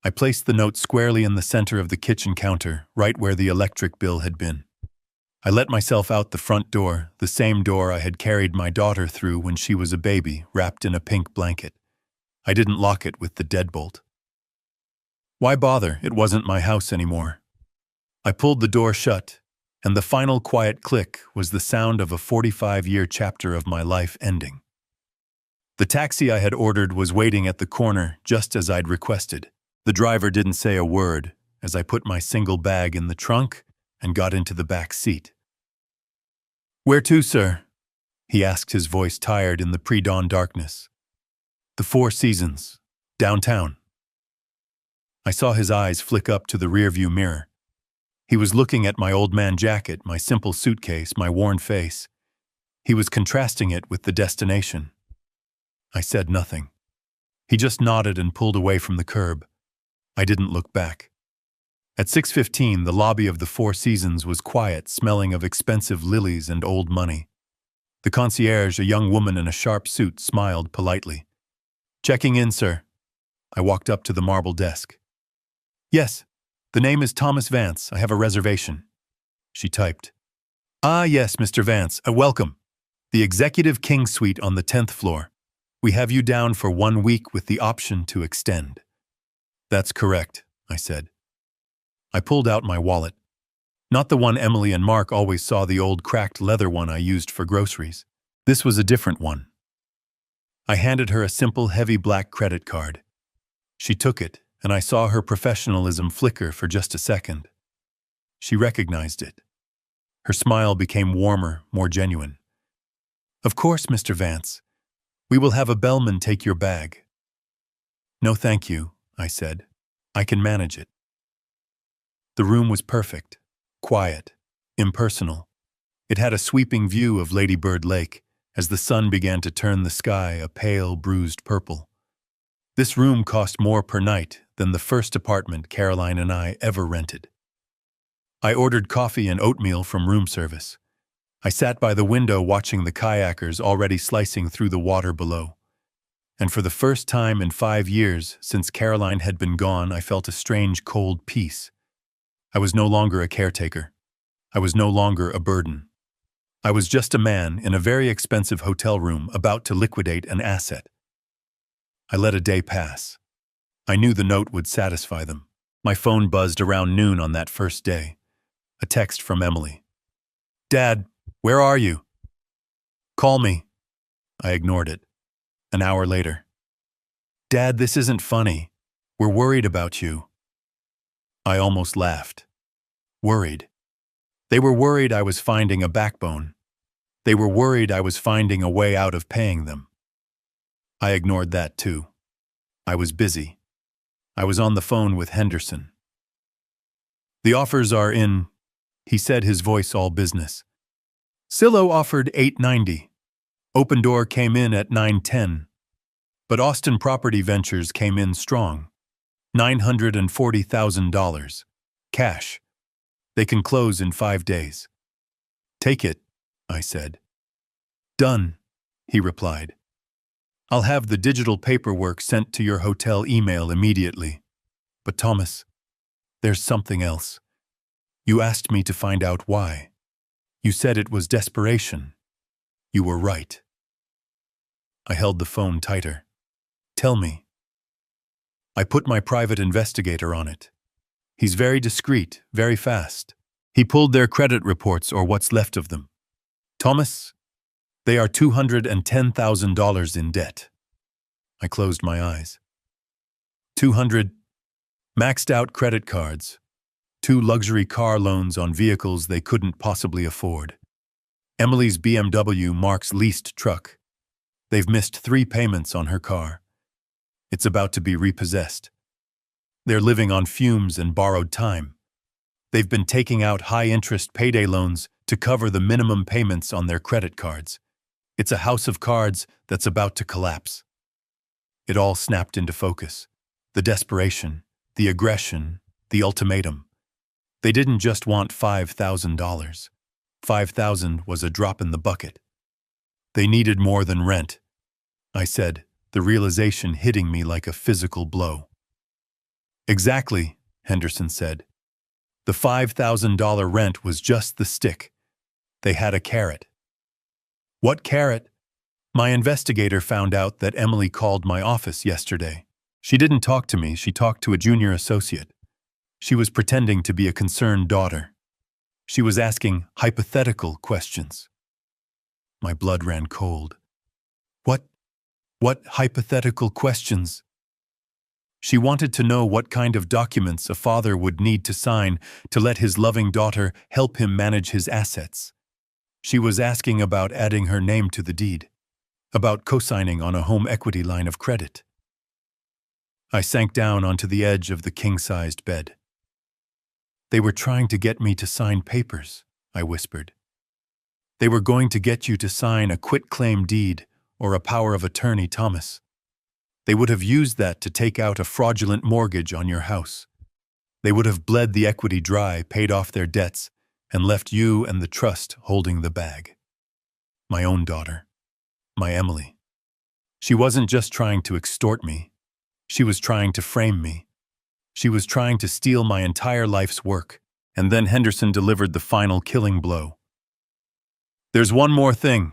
I placed the note squarely in the center of the kitchen counter, right where the electric bill had been. I let myself out the front door, the same door I had carried my daughter through when she was a baby, wrapped in a pink blanket. I didn't lock it with the deadbolt. Why bother? It wasn't my house anymore. I pulled the door shut, and the final quiet click was the sound of a 45-year chapter of my life ending. The taxi I had ordered was waiting at the corner just as I'd requested. The driver didn't say a word as I put my single bag in the trunk and got into the back seat. "Where to, sir?" he asked, his voice tired in the pre-dawn darkness. "The Four Seasons, downtown." I saw his eyes flick up to the rearview mirror. He was looking at my old man jacket, my simple suitcase, my worn face. He was contrasting it with the destination. I said nothing. He just nodded and pulled away from the curb. I didn't look back. At 6:15, the lobby of the Four Seasons was quiet, smelling of expensive lilies and old money. The concierge, a young woman in a sharp suit, smiled politely. "Checking in, sir." I walked up to the marble desk. "Yes, the name is Thomas Vance. I have a reservation." She typed. "Ah, yes, Mr. Vance, welcome. The Executive King Suite on the 10th floor. We have you down for 1 week with the option to extend." "That's correct," I said. I pulled out my wallet. Not the one Emily and Mark always saw, the old cracked leather one I used for groceries. This was a different one. I handed her a simple, heavy black credit card. She took it, and I saw her professionalism flicker for just a second. She recognized it. Her smile became warmer, more genuine. "Of course, Mr. Vance. We will have a bellman take your bag." "No, thank you," I said. "I can manage it." The room was perfect, quiet, impersonal. It had a sweeping view of Lady Bird Lake as the sun began to turn the sky a pale, bruised purple. This room cost more per night than the first apartment Caroline and I ever rented. I ordered coffee and oatmeal from room service. I sat by the window watching the kayakers already slicing through the water below. And for the first time in 5 years since Caroline had been gone, I felt a strange, cold peace. I was no longer a caretaker. I was no longer a burden. I was just a man in a very expensive hotel room about to liquidate an asset. I let a day pass. I knew the note would satisfy them. My phone buzzed around noon on that first day. A text from Emily. "Dad, where are you?" "Call me." I ignored it. An hour later. "Dad, this isn't funny. We're worried about you." I almost laughed. Worried. They were worried I was finding a backbone. They were worried I was finding a way out of paying them. I ignored that too. I was busy. I was on the phone with Henderson. The offers are in, he said, his voice all business. Silo offered $890. Open Door came in at $910. But Austin Property Ventures came in strong. $940,000. Cash. They can close in 5 days. Take it, I said. Done, he replied. I'll have the digital paperwork sent to your hotel email immediately. But Thomas, there's something else. You asked me to find out why. You said it was desperation. You were right. I held the phone tighter. Tell me. I put my private investigator on it. He's very discreet, very fast. He pulled their credit reports, or what's left of them. Thomas, they are $210,000 in debt. I closed my eyes. 200 maxed out credit cards, 2 luxury car loans on vehicles they couldn't possibly afford. Emily's BMW, Mark's leased truck. They've missed 3 payments on her car. It's about to be repossessed. They're living on fumes and borrowed time. They've been taking out high-interest payday loans to cover the minimum payments on their credit cards. It's a house of cards that's about to collapse. It all snapped into focus. The desperation, the aggression, the ultimatum. They didn't just want $5,000. $5,000 was a drop in the bucket. They needed more than rent. I said, the realization hitting me like a physical blow. Exactly, Henderson said. The $5,000 rent was just the stick. They had a carrot. What carrot? My investigator found out that Emily called my office yesterday. She didn't talk to me, she talked to a junior associate. She was pretending to be a concerned daughter. She was asking hypothetical questions. My blood ran cold. What hypothetical questions? She wanted to know what kind of documents a father would need to sign to let his loving daughter help him manage his assets. She was asking about adding her name to the deed, about co-signing on a home equity line of credit. I sank down onto the edge of the king-sized bed. They were trying to get me to sign papers, I whispered. They were going to get you to sign a quitclaim deed or a power of attorney, Thomas. They would have used that to take out a fraudulent mortgage on your house. They would have bled the equity dry, paid off their debts, and left you and the trust holding the bag. My own daughter. My Emily. She wasn't just trying to extort me. She was trying to frame me. She was trying to steal my entire life's work, and then Henderson delivered the final killing blow. There's one more thing,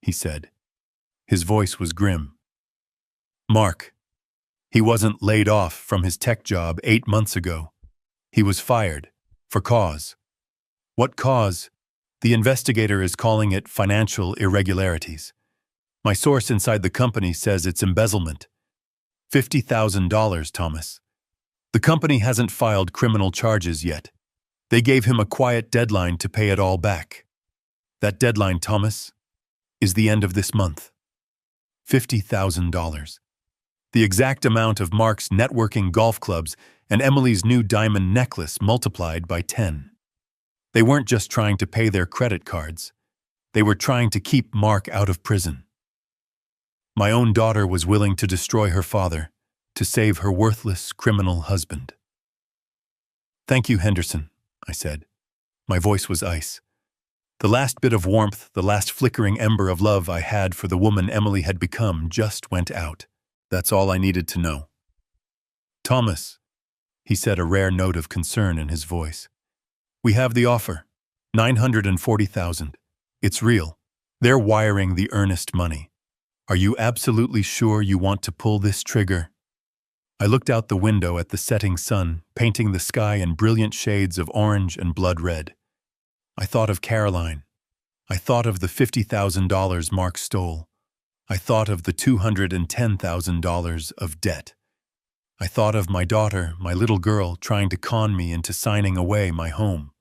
he said. His voice was grim. Mark. He wasn't laid off from his tech job 8 months ago. He was fired. For cause. What cause? The investigator is calling it financial irregularities. My source inside the company says it's embezzlement. $50,000, Thomas. The company hasn't filed criminal charges yet. They gave him a quiet deadline to pay it all back. That deadline, Thomas, is the end of this month. $50,000. The exact amount of Mark's networking golf clubs and Emily's new diamond necklace multiplied by 10. They weren't just trying to pay their credit cards. They were trying to keep Mark out of prison. My own daughter was willing to destroy her father to save her worthless criminal husband. Thank you, Henderson, I said. My voice was ice. The last bit of warmth, the last flickering ember of love I had for the woman Emily had become just went out. That's all I needed to know. Thomas, he said, a rare note of concern in his voice. We have the offer. $940,000. It's real. They're wiring the earnest money. Are you absolutely sure you want to pull this trigger? I looked out the window at the setting sun, painting the sky in brilliant shades of orange and blood red. I thought of Caroline. I thought of the $50,000 Mark stole. I thought of the $210,000 of debt. I thought of my daughter, my little girl, trying to con me into signing away my home.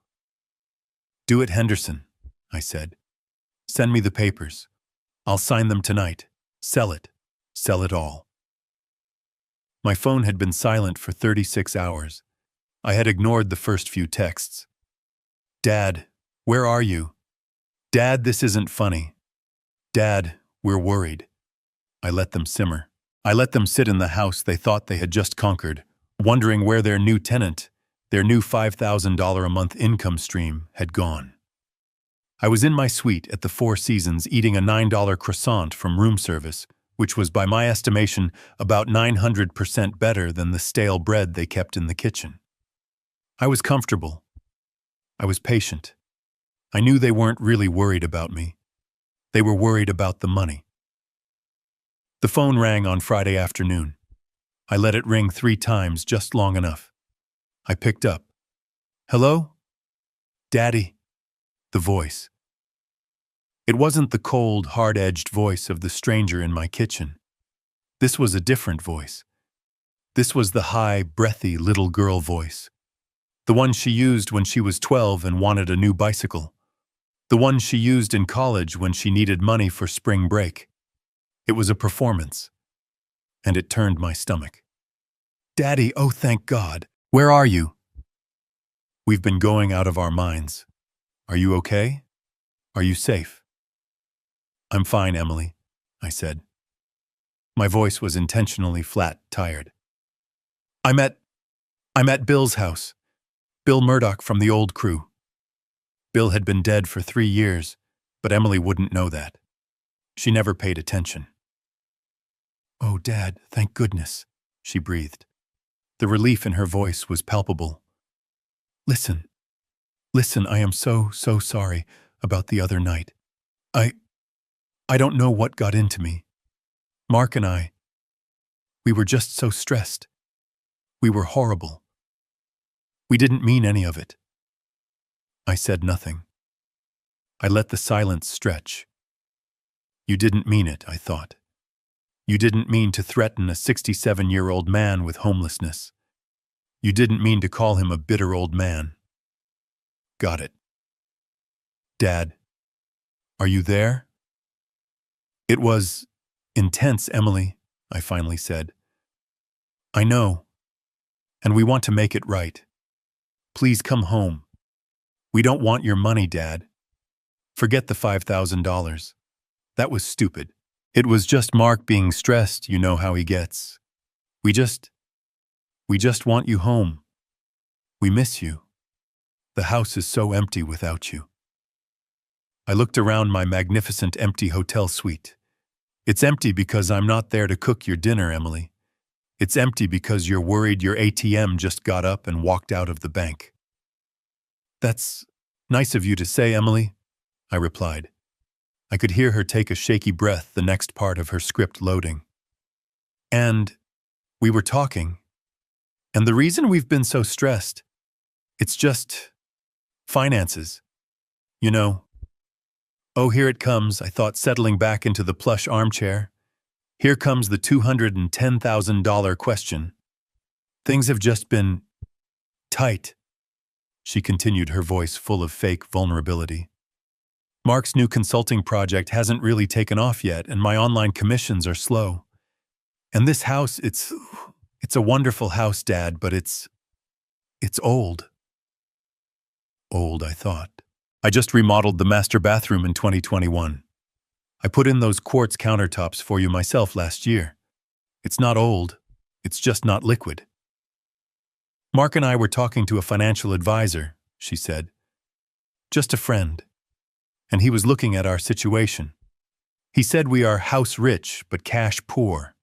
Do it, Henderson, I said. Send me the papers. I'll sign them tonight. Sell it. Sell it all. My phone had been silent for 36 hours. I had ignored the first few texts. Dad, where are you? Dad, this isn't funny. Dad, we're worried. I let them simmer. I let them sit in the house they thought they had just conquered, wondering where their new tenant, their new $5,000 a month income stream, had gone. I was in my suite at the Four Seasons eating a $9 croissant from room service, which was by my estimation about 900% better than the stale bread they kept in the kitchen. I was comfortable. I was patient. I knew they weren't really worried about me. They were worried about the money. The phone rang on Friday afternoon. I let it ring 3 times, just long enough. I picked up. Hello? Daddy? The voice. It wasn't the cold, hard-edged voice of the stranger in my kitchen. This was a different voice. This was the high, breathy little girl voice. The one she used when she was 12 and wanted a new bicycle. The one she used in college when she needed money for spring break. It was a performance, and it turned my stomach. Daddy, oh thank God. Where are you? We've been going out of our minds. Are you okay? Are you safe? I'm fine, Emily, I said. My voice was intentionally flat, tired. I'm at Bill's house. Bill Murdoch from the old crew. Bill had been dead for 3 years, but Emily wouldn't know that. She never paid attention. Oh, Dad, thank goodness, she breathed. The relief in her voice was palpable. Listen, I am so sorry about the other night. I don't know what got into me. Mark and I, we were just so stressed. We were horrible. We didn't mean any of it. I said nothing. I let the silence stretch. You didn't mean it, I thought. You didn't mean to threaten a 67-year-old man with homelessness. You didn't mean to call him a bitter old man. Got it. Dad, are you there? It was intense, Emily, I finally said. I know, and we want to make it right. Please come home. We don't want your money, Dad. Forget the $5,000. That was stupid. It was just Mark being stressed, you know how he gets. We just want you home. We miss you. The house is so empty without you. I looked around my magnificent empty hotel suite. It's empty because I'm not there to cook your dinner, Emily. It's empty because you're worried your ATM just got up and walked out of the bank. That's nice of you to say, Emily, I replied. I could hear her take a shaky breath, the next part of her script loading. And we were talking. And the reason we've been so stressed, it's just finances. You know. Oh, here it comes, I thought, settling back into the plush armchair. Here comes the $210,000 question. Things have just been tight, she continued, her voice full of fake vulnerability. Mark's new consulting project hasn't really taken off yet, and my online commissions are slow. And this house, it's a wonderful house, Dad, but it's old. Old, I thought. I just remodeled the master bathroom in 2021. I put in those quartz countertops for you myself last year. It's not old, it's just not liquid. Mark and I were talking to a financial advisor, she said. Just a friend. And he was looking at our situation. He said we are house rich but cash poor.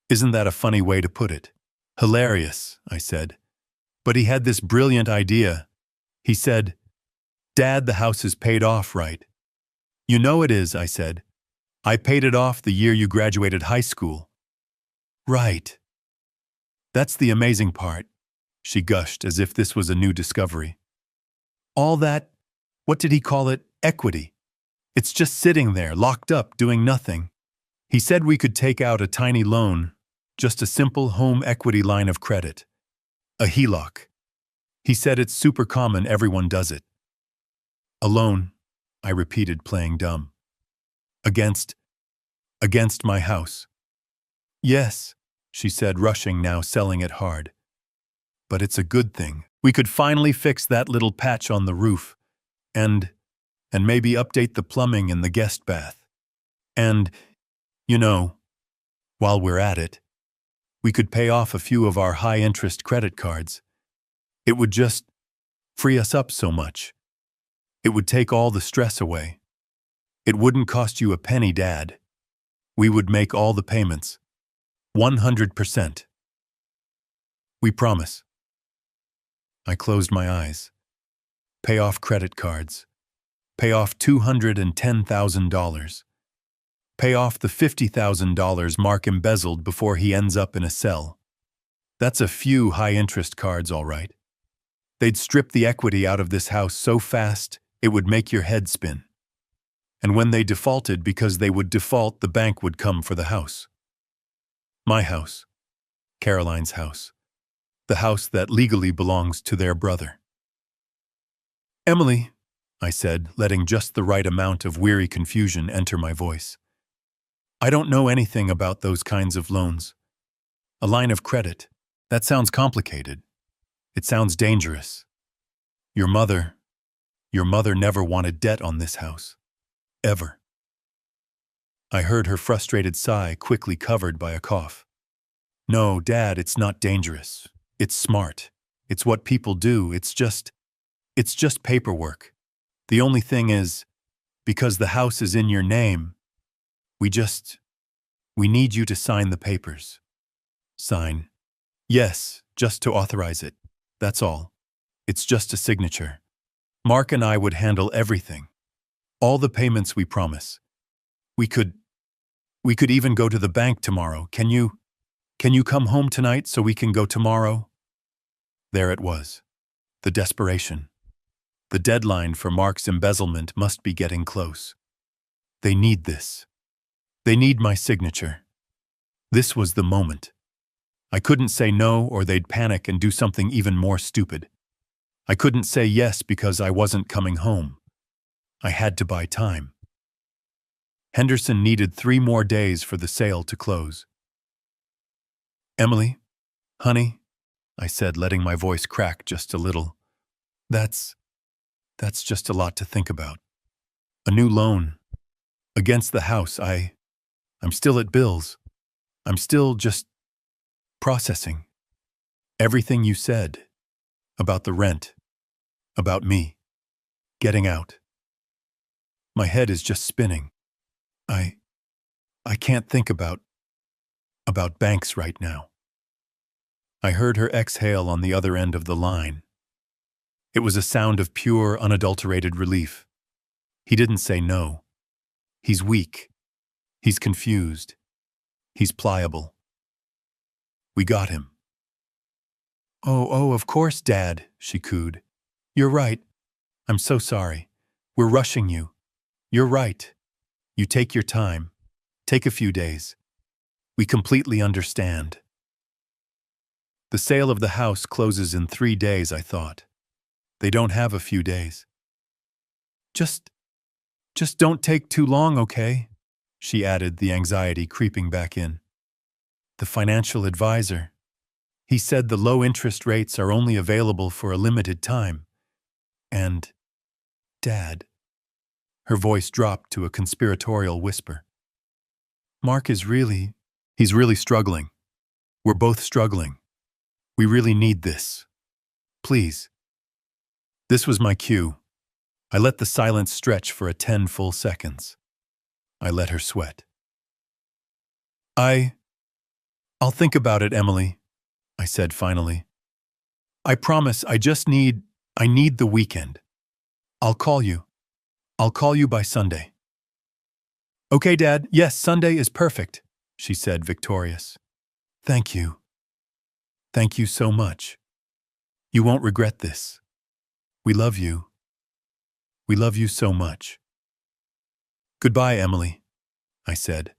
Isn't that a funny way to put it? Hilarious, I said. But he had this brilliant idea. He said, Dad, the house is paid off, right? You know it is, I said. I paid it off the year you graduated high school. Right. That's the amazing part, she gushed as if this was a new discovery. All that, what did he call it, equity. It's just sitting there, locked up, doing nothing. He said we could take out a tiny loan, just a simple home equity line of credit. A HELOC. He said it's super common, everyone does it. A loan, I repeated, playing dumb. Against my house. Yes, she said, rushing now, selling it hard. But it's a good thing. We could finally fix that little patch on the roof, and maybe update the plumbing in the guest bath. And, you know, while we're at it, we could pay off a few of our high-interest credit cards. It would just free us up so much. It would take all the stress away. It wouldn't cost you a penny, Dad. We would make all the payments. 100%. We promise. I closed my eyes. Pay off credit cards. Pay off $210,000. Pay off the $50,000 Mark embezzled before he ends up in a cell. That's a few high-interest cards, all right. They'd strip the equity out of this house so fast, it would make your head spin. And when they defaulted, because they would default, the bank would come for the house. My house. Caroline's house. The house that legally belongs to their brother. Emily, I said, letting just the right amount of weary confusion enter my voice. I don't know anything about those kinds of loans. A line of credit. That sounds complicated. It sounds dangerous. Your mother never wanted debt on this house. Ever. I heard her frustrated sigh, quickly covered by a cough. No, Dad, it's not dangerous. It's smart. It's what people do. It's just paperwork. The only thing is, because the house is in your name, we need you to sign the papers. Sign. Yes, just to authorize it. That's all. It's just a signature. Mark and I would handle everything. All the payments, we promise. We could even go to the bank tomorrow. Can you come home tonight so we can go tomorrow? There it was. The desperation. The deadline for Mark's embezzlement must be getting close. They need this. They need my signature. This was the moment. I couldn't say no, or they'd panic and do something even more stupid. I couldn't say yes because I wasn't coming home. I had to buy time. Henderson needed 3 more days for the sale to close. Emily, honey, I said, letting my voice crack just a little. That's just a lot to think about. A new loan. Against the house. I'm still at Bill's. I'm still just processing. Everything you said. About the rent. About me. Getting out. My head is just spinning. I can't think about banks right now. I heard her exhale on the other end of the line. It was a sound of pure, unadulterated relief. He didn't say no. He's weak. He's confused. He's pliable. We got him. Oh, of course, Dad, she cooed. You're right. I'm so sorry. We're rushing you. You're right. You take your time. Take a few days. We completely understand. The sale of the house closes in 3 days, I thought. They don't have a few days. Just don't take too long, okay? She added, the anxiety creeping back in. The financial advisor. He said the low interest rates are only available for a limited time. And, Dad. Her voice dropped to a conspiratorial whisper. Mark is he's really struggling. We're both struggling. We really need this. Please. This was my cue. I let the silence stretch for 10 full seconds. I let her sweat. I'll think about it, Emily, I said finally. I promise, I need the weekend. I'll call you. I'll call you by Sunday. Okay, Dad, yes, Sunday is perfect, she said, victorious. Thank you. Thank you so much. You won't regret this. We love you. We love you so much. Goodbye, Emily, I said.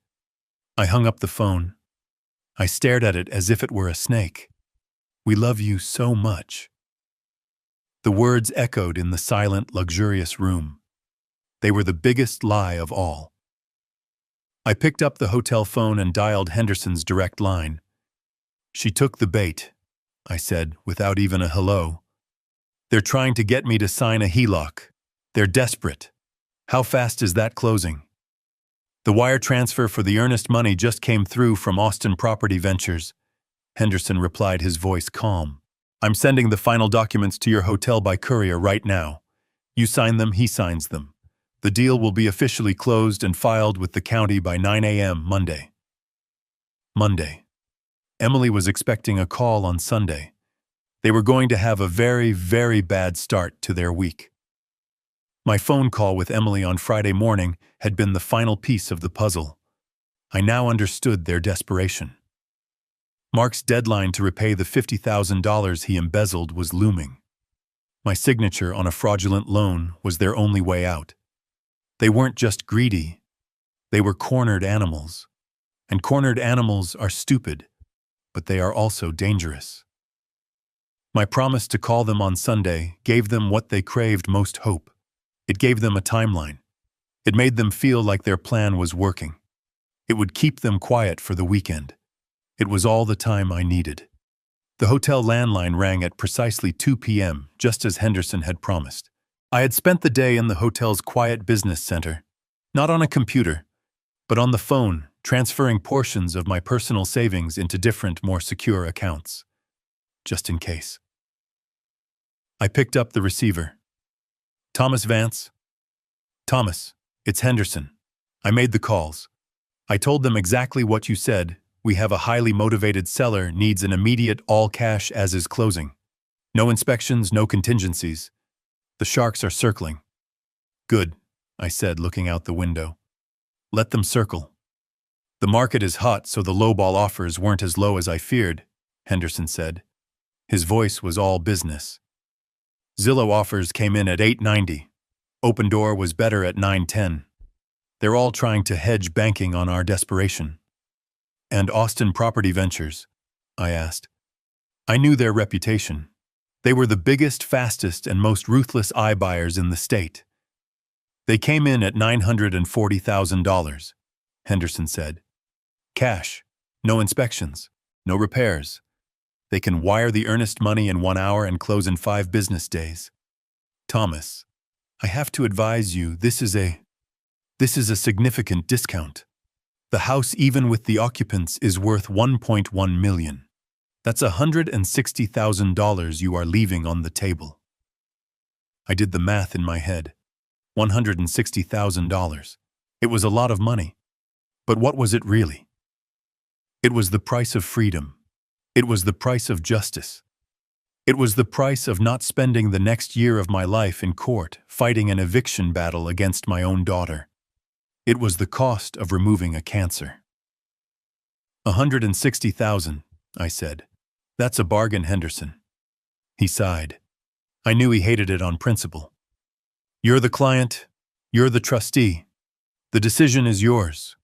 I hung up the phone. I stared at it as if it were a snake. We love you so much. The words echoed in the silent, luxurious room. They were the biggest lie of all. I picked up the hotel phone and dialed Henderson's direct line. "She took the bait," I said, without even a hello. "They're trying to get me to sign a HELOC. They're desperate. How fast is that closing?" "The wire transfer for the earnest money just came through from Austin Property Ventures," Henderson replied, his voice calm. "I'm sending the final documents to your hotel by courier right now. You sign them, he signs them. The deal will be officially closed and filed with the county by 9 a.m. Monday." Monday. Emily was expecting a call on Sunday. They were going to have a very, very bad start to their week. My phone call with Emily on Friday morning had been the final piece of the puzzle. I now understood their desperation. Mark's deadline to repay the $50,000 he embezzled was looming. My signature on a fraudulent loan was their only way out. They weren't just greedy. They were cornered animals. And cornered animals are stupid, but they are also dangerous. My promise to call them on Sunday gave them what they craved most: hope. It gave them a timeline. It made them feel like their plan was working. It would keep them quiet for the weekend. It was all the time I needed. The hotel landline rang at precisely 2 p.m., just as Henderson had promised. I had spent the day in the hotel's quiet business center, not on a computer, but on the phone, transferring portions of my personal savings into different, more secure accounts, just in case. I picked up the receiver. "Thomas Vance?" "Thomas, it's Henderson. I made the calls. I told them exactly what you said. We have a highly motivated seller, needs an immediate all-cash as-is closing. No inspections, no contingencies. The sharks are circling." "Good," I said, looking out the window. "Let them circle." "The market is hot, so the lowball offers weren't as low as I feared," Henderson said. His voice was all business. "Zillow offers came in at $890. Open Door was better at $910. They're all trying to hedge, banking on our desperation." "And Austin Property Ventures?" I asked. I knew their reputation. They were the biggest, fastest, and most ruthless iBuyers in the state. "They came in at $940,000, Henderson said. "Cash, no inspections, no repairs. They can wire the earnest money in 1 hour and close in 5 business days. Thomas, I have to advise you, this is a significant discount. The house, even with the occupants, is worth $1.1 million. That's $160,000 you are leaving on the table." I did the math in my head. $160,000. It was a lot of money. But what was it really? It was the price of freedom. It was the price of justice. It was the price of not spending the next year of my life in court fighting an eviction battle against my own daughter. It was the cost of removing a cancer. $160,000, I said. "That's a bargain, Henderson." He sighed. I knew he hated it on principle. "You're the client. You're the trustee. The decision is yours."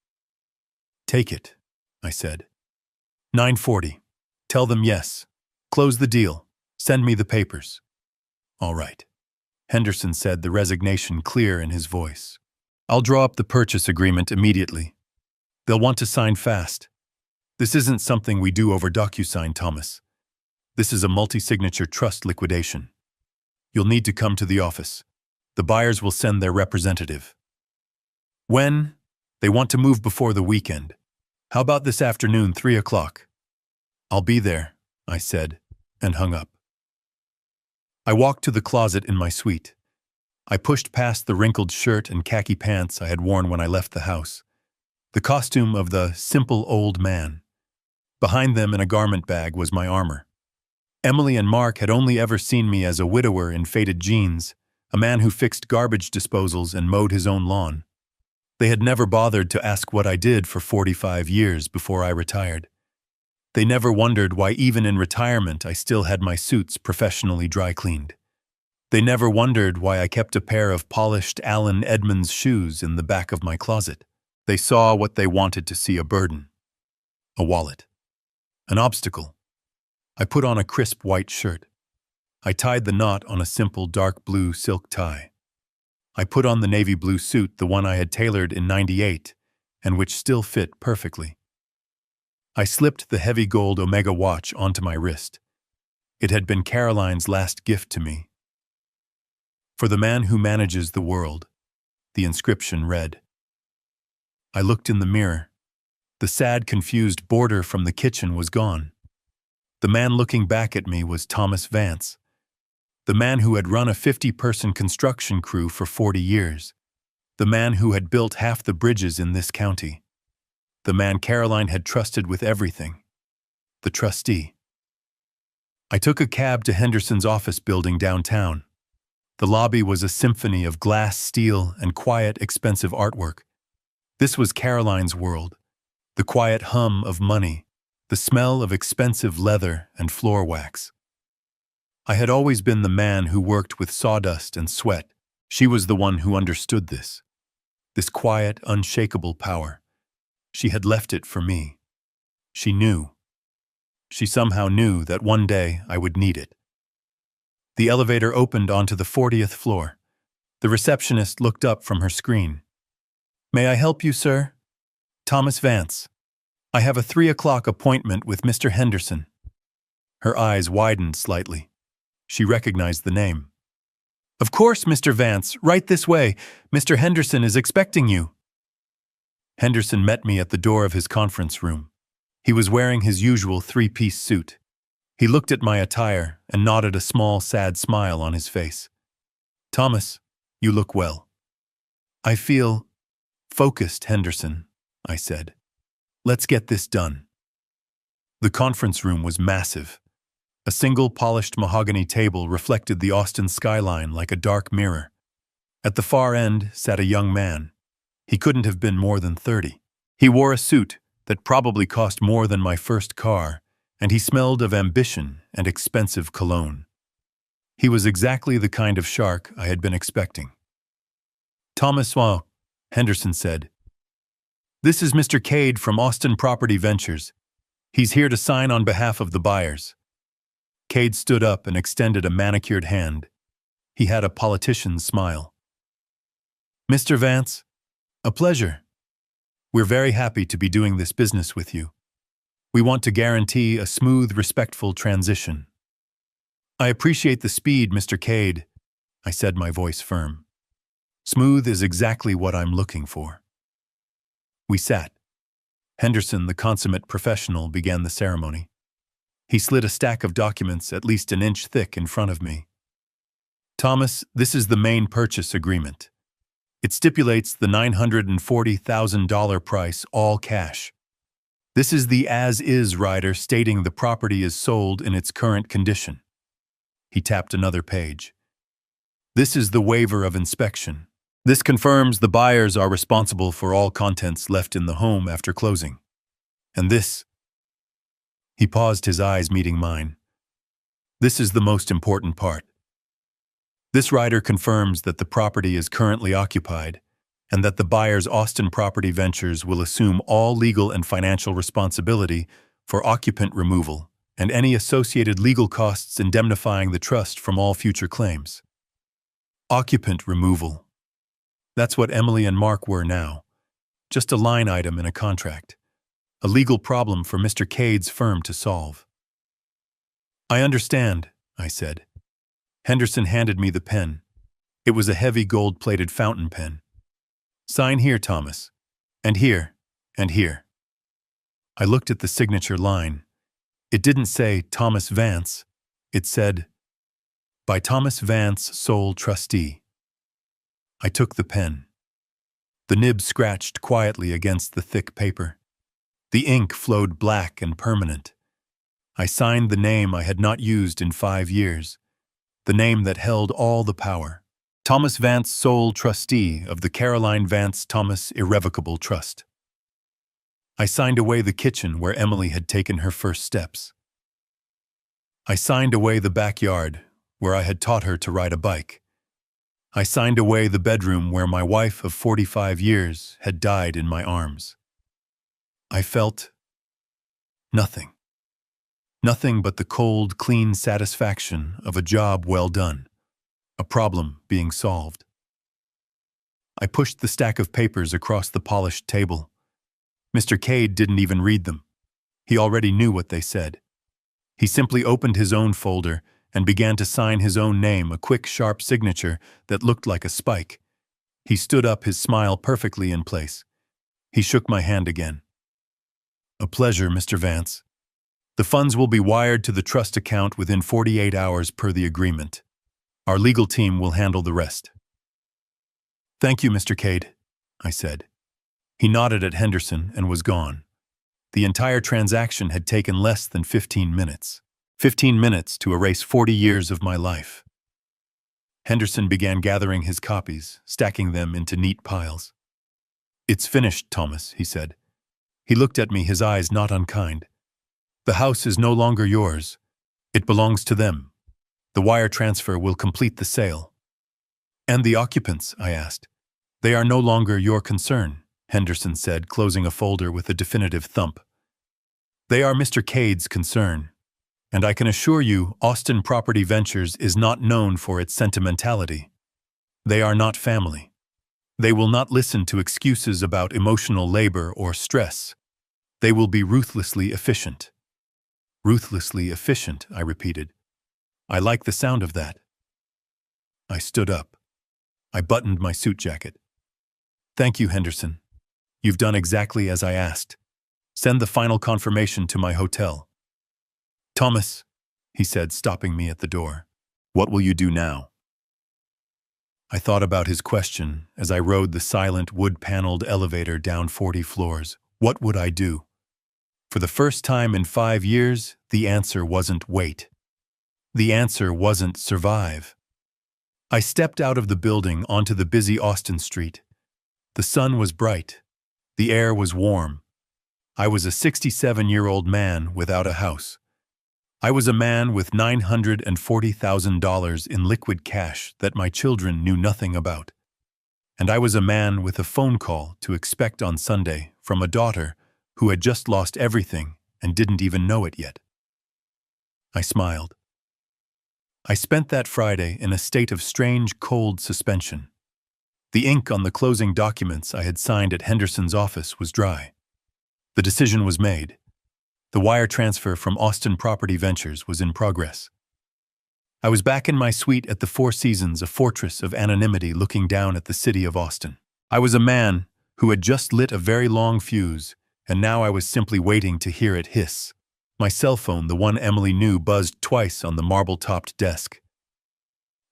"Take it," I said. $940. Tell them yes. Close the deal. Send me the papers." "All right," Henderson said, the resignation clear in his voice. "I'll draw up the purchase agreement immediately. They'll want to sign fast. This isn't something we do over DocuSign, Thomas. This is a multi-signature trust liquidation. You'll need to come to the office. The buyers will send their representative." "When?" "They want to move before the weekend. How about this afternoon, 3 o'clock? "I'll be there," I said, and hung up. I walked to the closet in my suite. I pushed past the wrinkled shirt and khaki pants I had worn when I left the house. The costume of the simple old man. Behind them in a garment bag was my armor. Emily and Mark had only ever seen me as a widower in faded jeans, a man who fixed garbage disposals and mowed his own lawn. They had never bothered to ask what I did for 45 years before I retired. They never wondered why even in retirement I still had my suits professionally dry cleaned. They never wondered why I kept a pair of polished Allen Edmonds shoes in the back of my closet. They saw what they wanted to see: a burden, a wallet, an obstacle. I put on a crisp white shirt. I tied the knot on a simple dark blue silk tie. I put on the navy blue suit, the one I had tailored in '98, and which still fit perfectly. I slipped the heavy gold Omega watch onto my wrist. It had been Caroline's last gift to me. For the man who manages the world, the inscription read. I looked in the mirror. The sad, confused boarder from the kitchen was gone. The man looking back at me was Thomas Vance, the man who had run a 50-person construction crew for 40 years, the man who had built half the bridges in this county, the man Caroline had trusted with everything, the trustee. I took a cab to Henderson's office building downtown. The lobby was a symphony of glass, steel, and quiet, expensive artwork. This was Caroline's world, the quiet hum of money, the smell of expensive leather and floor wax. I had always been the man who worked with sawdust and sweat. She was the one who understood this quiet, unshakable power. She had left it for me. She knew. She somehow knew that one day I would need it. The elevator opened onto the 40th floor. The receptionist looked up from her screen. May I help you, sir? Thomas Vance. I have a 3 o'clock appointment with Mr. Henderson. Her eyes widened slightly. She recognized the name. Of course, Mr. Vance, right this way. Mr. Henderson is expecting you. Henderson met me at the door of his conference room. He was wearing his usual 3-piece suit. He looked at my attire and nodded a small, sad smile on his face. Thomas, you look well. I feel focused, Henderson, I said. Let's get this done. The conference room was massive. A single polished mahogany table reflected the Austin skyline like a dark mirror. At the far end sat a young man. He couldn't have been more than 30. He wore a suit that probably cost more than my first car, and he smelled of ambition and expensive cologne. He was exactly the kind of shark I had been expecting. Thomas, Henderson said. This is Mr. Cade from Austin Property Ventures. He's here to sign on behalf of the buyers. Cade stood up and extended a manicured hand. He had a politician's smile. Mr. Vance, a pleasure. We're very happy to be doing this business with you. We want to guarantee a smooth, respectful transition. I appreciate the speed, Mr. Cade, I said, my voice firm. Smooth is exactly what I'm looking for. We sat. Henderson, the consummate professional, began the ceremony. He slid a stack of documents at least an inch thick in front of me. Thomas, this is the main purchase agreement. It stipulates the $940,000 price, all cash. This is the as-is rider stating the property is sold in its current condition. He tapped another page. This is the waiver of inspection. This confirms the buyers are responsible for all contents left in the home after closing. And this... He paused, his eyes meeting mine. This is the most important part. This rider confirms that the property is currently occupied and that the buyer's Austin Property Ventures will assume all legal and financial responsibility for occupant removal and any associated legal costs indemnifying the trust from all future claims. Occupant removal. That's what Emily and Mark were now. Just a line item in a contract. A legal problem for Mr. Cade's firm to solve. I understand, I said. Henderson handed me the pen. It was a heavy gold-plated fountain pen. Sign here, Thomas. And here. And here. I looked at the signature line. It didn't say Thomas Vance. It said, by Thomas Vance, sole trustee. I took the pen. The nib scratched quietly against the thick paper. The ink flowed black and permanent. I signed the name I had not used in 5 years, the name that held all the power. Thomas Vance, sole trustee of the Caroline Vance Thomas Irrevocable Trust. I signed away the kitchen where Emily had taken her first steps. I signed away the backyard where I had taught her to ride a bike. I signed away the bedroom where my wife of 45 years had died in my arms. I felt nothing. Nothing but the cold, clean satisfaction of a job well done, a problem being solved. I pushed the stack of papers across the polished table. Mr. Cade didn't even read them. He already knew what they said. He simply opened his own folder and began to sign his own name, a quick, sharp signature that looked like a spike. He stood up, his smile perfectly in place. He shook my hand again. "A pleasure, Mr. Vance. The funds will be wired to the trust account within 48 hours per the agreement. Our legal team will handle the rest." "Thank you, Mr. Cade," I said. He nodded at Henderson and was gone. The entire transaction had taken less than 15 minutes. 15 minutes to erase 40 years of my life. Henderson began gathering his copies, stacking them into neat piles. "It's finished, Thomas," he said. He looked at me, his eyes not unkind. "The house is no longer yours. It belongs to them. The wire transfer will complete the sale." "And the occupants?" I asked. "They are no longer your concern," Henderson said, closing a folder with a definitive thump. "They are Mr. Cade's concern. And I can assure you, Austin Property Ventures is not known for its sentimentality. They are not family. They will not listen to excuses about emotional labor or stress. They will be ruthlessly efficient." "Ruthlessly efficient," I repeated. "I like the sound of that." I stood up. I buttoned my suit jacket. "Thank you, Henderson. You've done exactly as I asked. Send the final confirmation to my hotel." "Thomas," he said, stopping me at the door, "what will you do now?" I thought about his question as I rode the silent wood-paneled elevator down 40 floors. What would I do? For the first time in 5 years, the answer wasn't wait. The answer wasn't survive. I stepped out of the building onto the busy Austin street. The sun was bright. The air was warm. I was a 67-year-old man without a house. I was a man with $940,000 in liquid cash that my children knew nothing about. And I was a man with a phone call to expect on Sunday from a daughter who had just lost everything and didn't even know it yet. I smiled. I spent that Friday in a state of strange, cold suspension. The ink on the closing documents I had signed at Henderson's office was dry. The decision was made. The wire transfer from Austin Property Ventures was in progress. I was back in my suite at the Four Seasons, a fortress of anonymity looking down at the city of Austin. I was a man who had just lit a very long fuse, and now I was simply waiting to hear it hiss. My cell phone, the one Emily knew, buzzed twice on the marble-topped desk.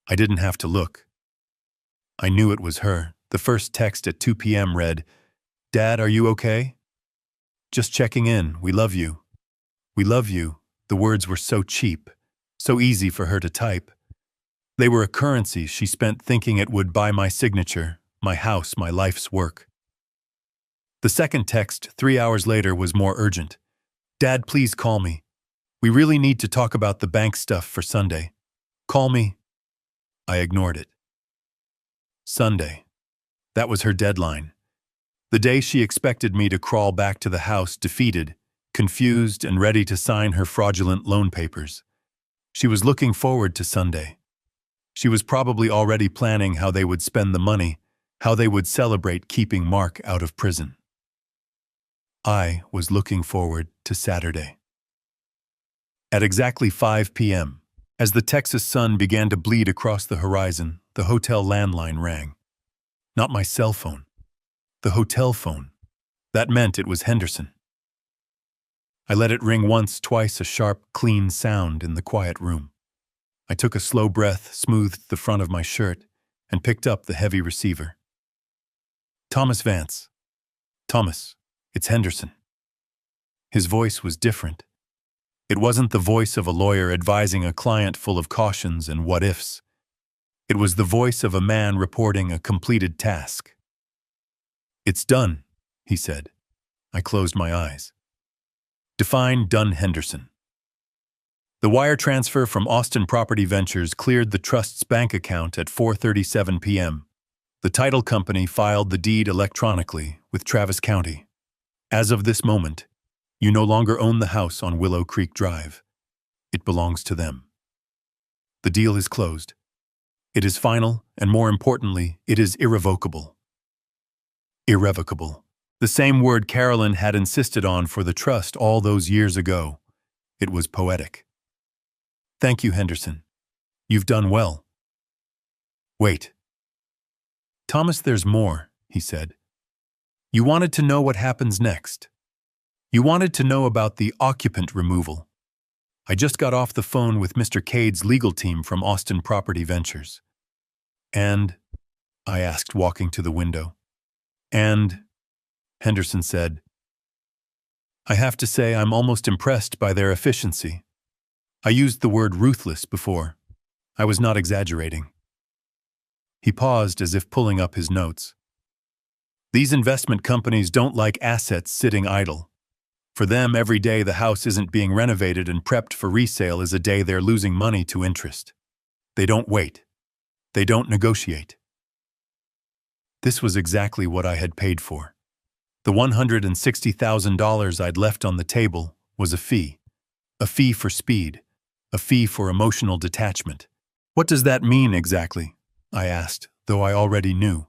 I didn't have to look. I knew it was her. The first text at 2 p.m. read, "Dad, are you okay? Just checking in. We love you." "We love you." The words were so cheap, so easy for her to type. They were a currency she spent thinking it would buy my signature, my house, my life's work. The second text, 3 hours later, was more urgent. "Dad, please call me. We really need to talk about the bank stuff for Sunday. Call me." I ignored it. Sunday. That was her deadline. The day she expected me to crawl back to the house defeated, confused, and ready to sign her fraudulent loan papers. She was looking forward to Sunday. She was probably already planning how they would spend the money, how they would celebrate keeping Mark out of prison. I was looking forward to Saturday. At exactly 5 p.m., as the Texas sun began to bleed across the horizon, the hotel landline rang. Not my cell phone. The hotel phone. That meant it was Henderson. I let it ring once, twice, a sharp, clean sound in the quiet room. I took a slow breath, smoothed the front of my shirt, and picked up the heavy receiver. "Thomas Vance." "Thomas, it's Henderson." His voice was different. It wasn't the voice of a lawyer advising a client full of cautions and what-ifs. It was the voice of a man reporting a completed task. "It's done," he said. I closed my eyes. Define done, Henderson. The wire transfer from Austin Property Ventures cleared the trust's bank account at 4:37 p.m. The title company filed the deed electronically with Travis County. As of this moment, you no longer own the house on Willow Creek Drive. It belongs to them. The deal is closed. It is final, and more importantly, it is irrevocable. Irrevocable. The same word Carolyn had insisted on for the trust all those years ago. It was poetic. Thank you, Henderson. You've done well. Wait. Thomas, there's more, he said. You wanted to know what happens next. You wanted to know about the occupant removal. I just got off the phone with Mr. Cade's legal team from Austin Property Ventures. And? I asked, walking to the window. And? Henderson said. I have to say I'm almost impressed by their efficiency. I used the word ruthless before. I was not exaggerating. He paused as if pulling up his notes. These investment companies don't like assets sitting idle. For them, every day the house isn't being renovated and prepped for resale is a day they're losing money to interest. They don't wait. They don't negotiate. This was exactly what I had paid for. The $160,000 I'd left on the table was a fee for speed, a fee for emotional detachment. What does that mean exactly? I asked, though I already knew.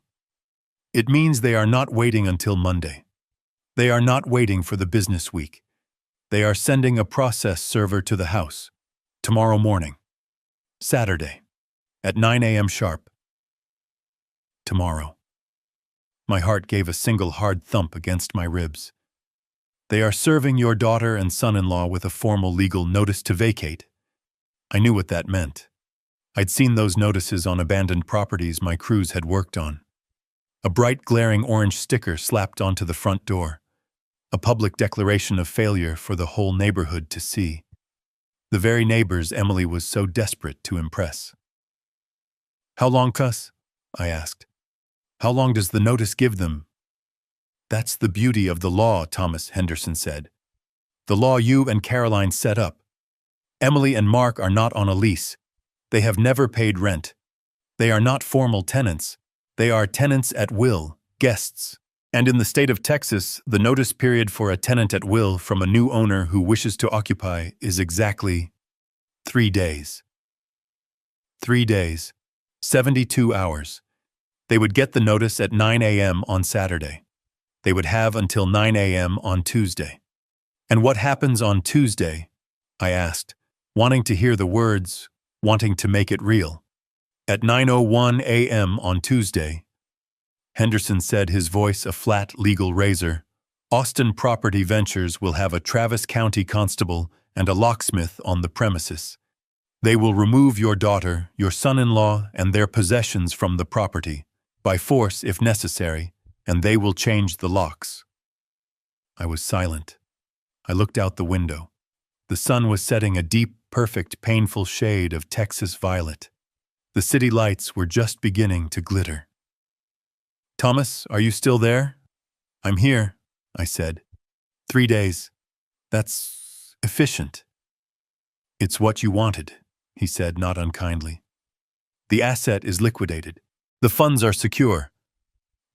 It means they are not waiting until Monday. They are not waiting for the business week. They are sending a process server to the house, tomorrow morning, Saturday, at 9 a.m. sharp. Tomorrow. My heart gave a single hard thump against my ribs. They are serving your daughter and son-in-law with a formal legal notice to vacate. I knew what that meant. I'd seen those notices on abandoned properties my crews had worked on. A bright glaring orange sticker slapped onto the front door. A public declaration of failure for the whole neighborhood to see. The very neighbors Emily was so desperate to impress. How long, cuss? I asked. How long does the notice give them? That's the beauty of the law, Thomas, Henderson said. The law you and Caroline set up. Emily and Mark are not on a lease. They have never paid rent. They are not formal tenants. They are tenants at will, guests. And in the state of Texas, the notice period for a tenant at will from a new owner who wishes to occupy is exactly 3 days. 3 days, 72 hours. They would get the notice at 9 a.m. on Saturday. They would have until 9 a.m. on Tuesday. And what happens on Tuesday? I asked, wanting to hear the words, wanting to make it real. At 9:01 a.m. on Tuesday, Henderson said, his voice a flat legal razor, Austin Property Ventures will have a Travis County constable and a locksmith on the premises. They will remove your daughter, your son-in-law, and their possessions from the property, by force if necessary, and they will change the locks. I was silent. I looked out the window. The sun was setting a deep, perfect, painful shade of Texas violet. The city lights were just beginning to glitter. Thomas, are you still there? I'm here, I said. 3 days. That's efficient. It's what you wanted, he said, not unkindly. The asset is liquidated. The funds are secure.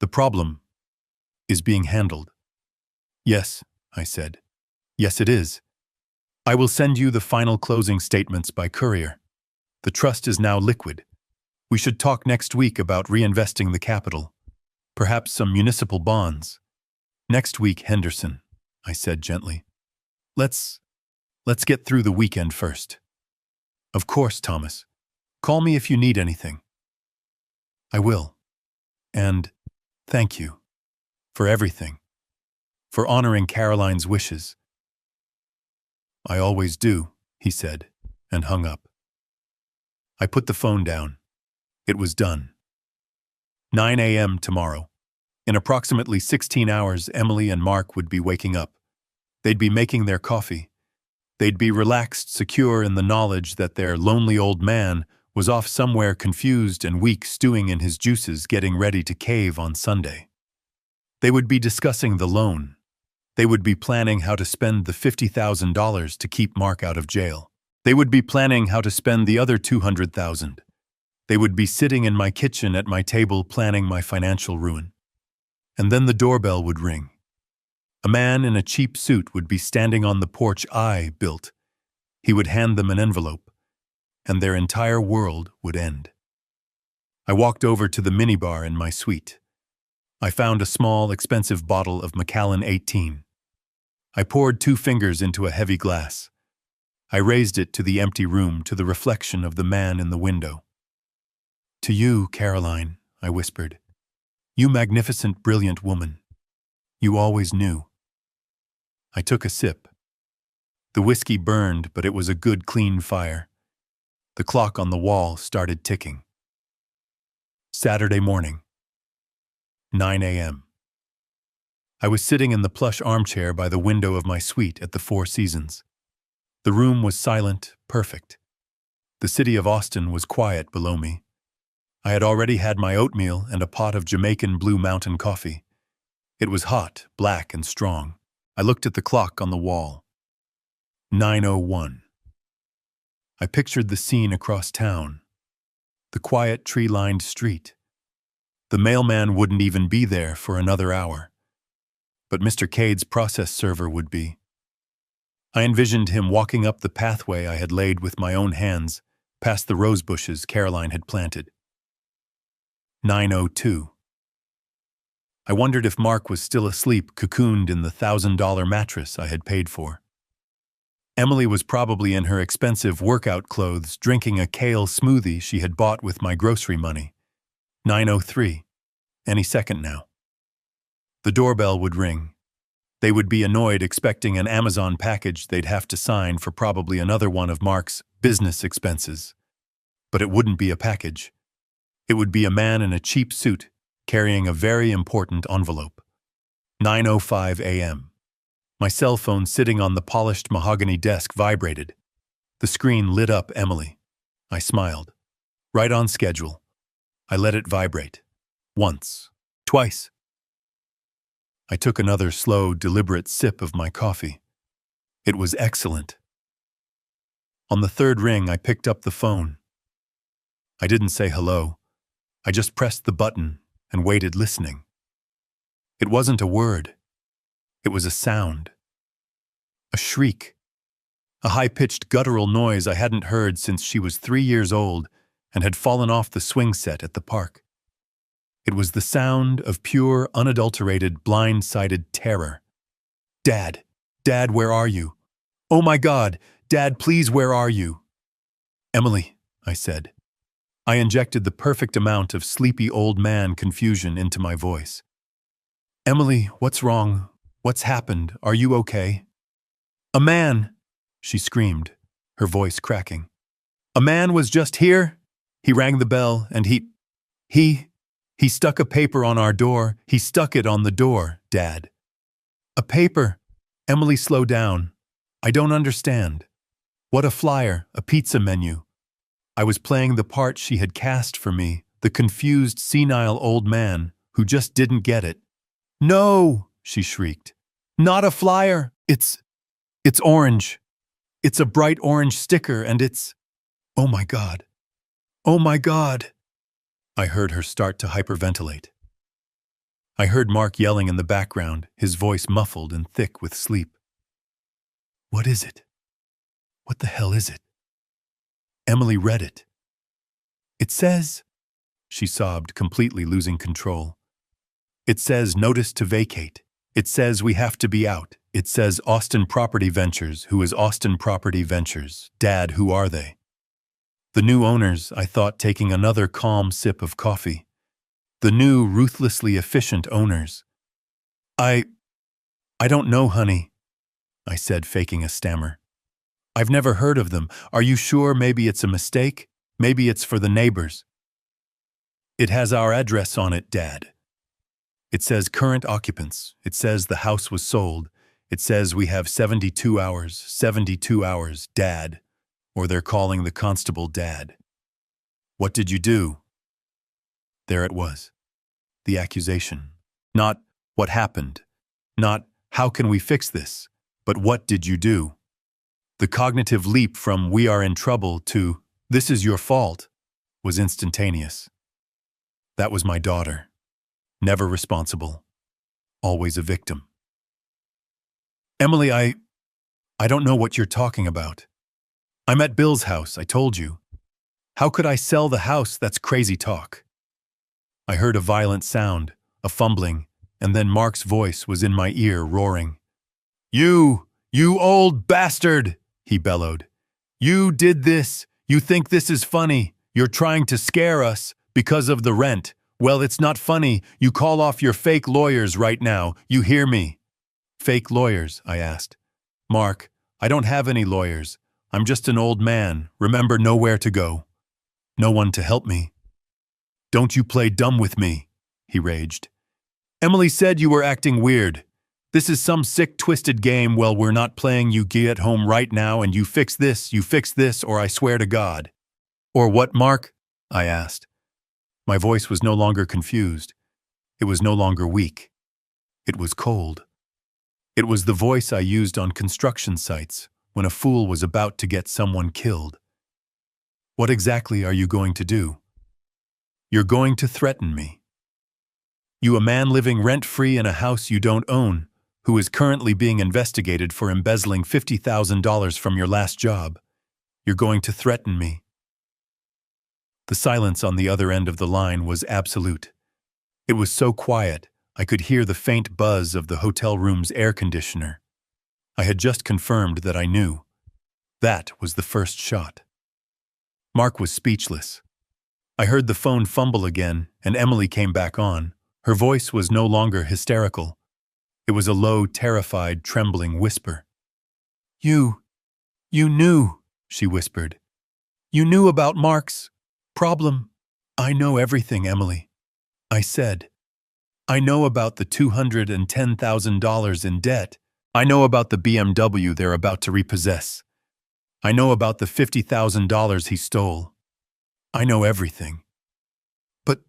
The problem is being handled. Yes, I said. Yes, it is. I will send you the final closing statements by courier. The trust is now liquid. We should talk next week about reinvesting the capital. Perhaps some municipal bonds. Next week, Henderson, I said gently. Let's get through the weekend first. Of course, Thomas. Call me if you need anything. I will. And thank you. For everything. For honoring Caroline's wishes. I always do, he said, and hung up. I put the phone down. It was done. 9 a.m. tomorrow. In approximately 16 hours, Emily and Mark would be waking up. They'd be making their coffee. They'd be relaxed, secure in the knowledge that their lonely old man was off somewhere confused and weak, stewing in his juices, getting ready to cave on Sunday. They would be discussing the loan. They would be planning how to spend the $50,000 to keep Mark out of jail. They would be planning how to spend the other $200,000. They would be sitting in my kitchen at my table planning my financial ruin. And then the doorbell would ring. A man in a cheap suit would be standing on the porch I built. He would hand them an envelope, and their entire world would end. I walked over to the minibar in my suite. I found a small, expensive bottle of Macallan 18. I poured 2 fingers into a heavy glass. I raised it to the empty room, to the reflection of the man in the window. "To you, Caroline," I whispered. "You magnificent, brilliant woman. You always knew." I took a sip. The whiskey burned, but it was a good, clean fire. The clock on the wall started ticking. Saturday morning, 9 a.m. I was sitting in the plush armchair by the window of my suite at the Four Seasons. The room was silent, perfect. The city of Austin was quiet below me. I had already had my oatmeal and a pot of Jamaican Blue Mountain coffee. It was hot, black, and strong. I looked at the clock on the wall. 9:01. I pictured the scene across town. The quiet, tree-lined street. The mailman wouldn't even be there for another hour. But Mr. Cade's process server would be. I envisioned him walking up the pathway I had laid with my own hands, past the rose bushes Caroline had planted. 9:02. I wondered if Mark was still asleep, cocooned in the $1,000 mattress I had paid for. Emily was probably in her expensive workout clothes, drinking a kale smoothie she had bought with my grocery money. 9:03. Any second now. The doorbell would ring. They would be annoyed, expecting an Amazon package they'd have to sign for probably another one of Mark's business expenses. But it wouldn't be a package. It would be a man in a cheap suit, carrying a very important envelope. 9:05 a.m. My cell phone sitting on the polished mahogany desk vibrated. The screen lit up Emily. I smiled. Right on schedule. I let it vibrate. Once. Twice. I took another slow, deliberate sip of my coffee. It was excellent. On the third ring, I picked up the phone. I didn't say hello. I just pressed the button and waited, listening. It wasn't a word. It was a sound. A shriek. A high-pitched guttural noise I hadn't heard since she was 3 years old and had fallen off the swing set at the park. It was the sound of pure, unadulterated, blind-sided terror. "Dad! Dad, where are you? Oh my God! Dad, please, where are you?" "Emily," I said. I injected the perfect amount of sleepy old man confusion into my voice. "Emily, what's wrong? What's happened? Are you okay?" "A man!" she screamed, her voice cracking. "A man was just here. He rang the bell and he stuck a paper on our door. He stuck it on the door, Dad." "A paper?" Emily, slow down. "I don't understand." "What, a flyer, a pizza menu?" I was playing the part she had cast for me, the confused, senile old man who just didn't get it. "No!" she shrieked. "Not a flyer! It's orange. It's a bright orange sticker and it's... Oh my God! Oh my God!" I heard her start to hyperventilate. I heard Mark yelling in the background, his voice muffled and thick with sleep. "What is it? What the hell is it?" Emily read it. "It says," she sobbed, completely losing control. "It says notice to vacate. It says we have to be out. It says Austin Property Ventures. Who is Austin Property Ventures? Dad, who are they?" "The new owners," I thought, taking another calm sip of coffee. "The new, ruthlessly efficient owners." I don't know, honey," I said, faking a stammer. "I've never heard of them. Are you sure? Maybe it's a mistake? Maybe it's for the neighbors." "It has our address on it, Dad. It says current occupants. It says the house was sold. It says we have 72 hours, Dad. Or they're calling the constable Dad." "What did you do?" There it was. The accusation. Not what happened. Not how can we fix this, but what did you do? The cognitive leap from we are in trouble to this is your fault was instantaneous. That was my daughter. Never responsible. Always a victim. "Emily, I don't know what you're talking about. I'm at Bill's house, I told you. How could I sell the house? That's crazy talk." I heard a violent sound, a fumbling, and then Mark's voice was in my ear, roaring. You old bastard, he bellowed. You did this. You think this is funny. You're trying to scare us because of the rent. Well, it's not funny. You call off your fake lawyers right now. You hear me? Fake lawyers, I asked. Mark, I don't have any lawyers. I'm just an old man. Remember, nowhere to go. No one to help me. Don't you play dumb with me, he raged. Emily said you were acting weird. This is some sick, twisted game. Well, we're not playing. You get home right now and you fix this, or I swear to God. Or what, Mark? I asked. My voice was no longer confused. It was no longer weak. It was cold. It was the voice I used on construction sites when a fool was about to get someone killed. What exactly are you going to do? You're going to threaten me. You, a man living rent-free in a house you don't own, who is currently being investigated for embezzling $50,000 from your last job. You're going to threaten me. The silence on the other end of the line was absolute. It was so quiet, I could hear the faint buzz of the hotel room's air conditioner. I had just confirmed that I knew. That was the first shot. Mark was speechless. I heard the phone fumble again, and Emily came back on. Her voice was no longer hysterical. It was a low, terrified, trembling whisper. You knew, she whispered. You knew about Mark's problem. I know everything, Emily, I said. I know about the $210,000 in debt. I know about the BMW they're about to repossess. I know about the $50,000 he stole. I know everything. But,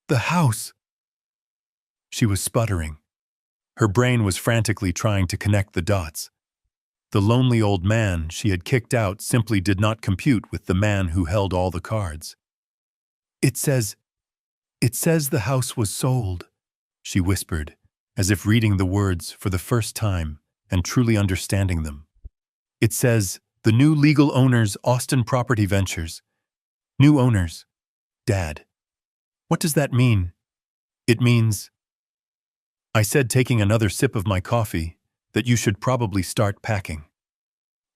the house. She was sputtering. Her brain was frantically trying to connect the dots. The lonely old man she had kicked out simply did not compute with the man who held all the cards. It says the house was sold, she whispered, as if reading the words for the first time and truly understanding them. It says, the new legal owners, Austin Property Ventures. New owners. Dad. What does that mean? It means, I said, taking another sip of my coffee, that you should probably start packing.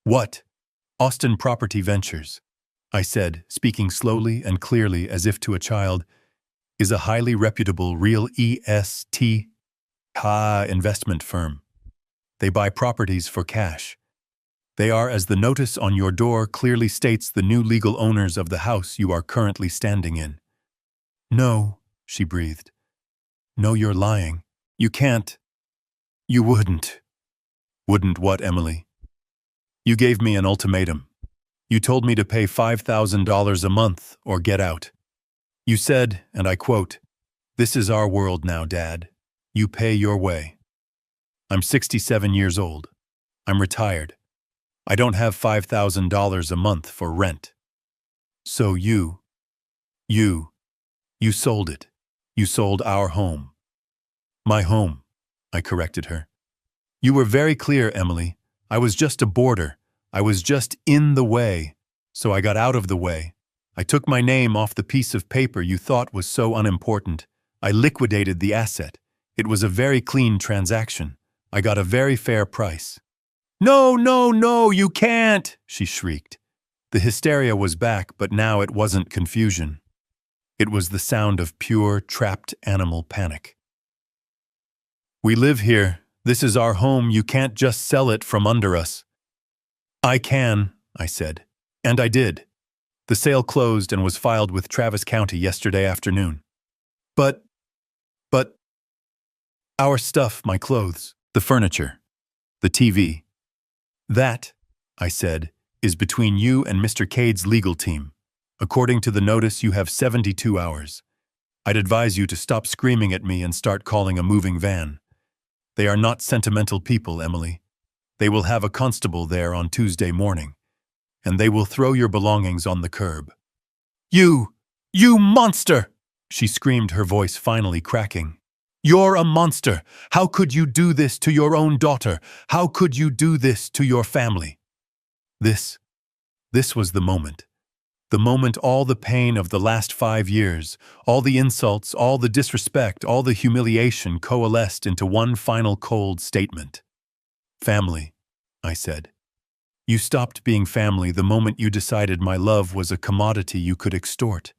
What? Austin Property Ventures, I said, speaking slowly and clearly as if to a child, is a highly reputable real estate investment firm. They buy properties for cash. They are, as the notice on your door clearly states, the new legal owners of the house you are currently standing in. No, she breathed. No, you're lying. You can't. You wouldn't. Wouldn't what, Emily? You gave me an ultimatum. You told me to pay $5,000 a month or get out. You said, and I quote, "This is our world now, Dad. You pay your way." I'm 67 years old. I'm retired. I don't have $5,000 a month for rent. So you sold it. You sold our home. My home, I corrected her. You were very clear, Emily. I was just a boarder. I was just in the way. So I got out of the way. I took my name off the piece of paper you thought was so unimportant. I liquidated the asset. It was a very clean transaction. I got a very fair price. No, you can't, she shrieked. The hysteria was back, but now it wasn't confusion. It was the sound of pure, trapped animal panic. We live here. This is our home. You can't just sell it from under us. I can, I said. And I did. The sale closed and was filed with Travis County yesterday afternoon. But our stuff, my clothes, the furniture, the TV. That, I said, is between you and Mr. Cade's legal team. According to the notice, you have 72 hours. I'd advise you to stop screaming at me and start calling a moving van. They are not sentimental people, Emily. They will have a constable there on Tuesday morning, and they will throw your belongings on the curb. You monster! She screamed, her voice finally cracking. You're a monster! How could you do this to your own daughter? How could you do this to your family? This was the moment. The moment all the pain of the last 5 years, all the insults, all the disrespect, all the humiliation coalesced into one final cold statement. Family, I said. You stopped being family the moment you decided my love was a commodity you could extort.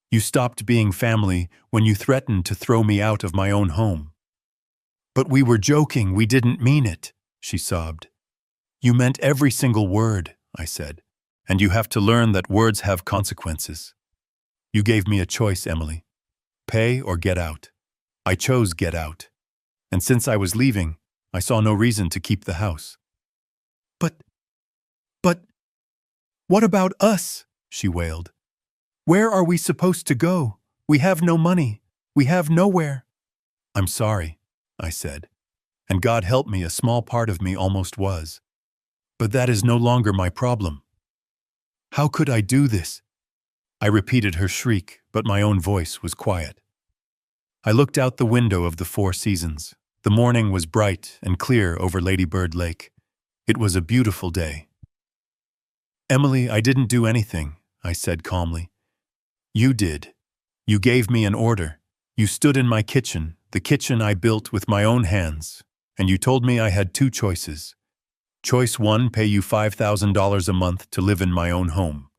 You stopped being family when you threatened to throw me out of my own home. But we were joking, we didn't mean it, she sobbed. You meant every single word, I said, and you have to learn that words have consequences. You gave me a choice, Emily. Pay or get out. I chose get out. And since I was leaving, I saw no reason to keep the house. But, what about us? She wailed. Where are we supposed to go? We have no money. We have nowhere. I'm sorry, I said. And God help me, a small part of me almost was. But that is no longer my problem. How could I do this? I repeated her shriek, but my own voice was quiet. I looked out the window of the Four Seasons. The morning was bright and clear over Lady Bird Lake. It was a beautiful day. Emily, I didn't do anything, I said calmly. You did. You gave me an order. You stood in my kitchen, the kitchen I built with my own hands, and you told me I had two choices. Choice 1, pay you $5,000 a month to live in my own home.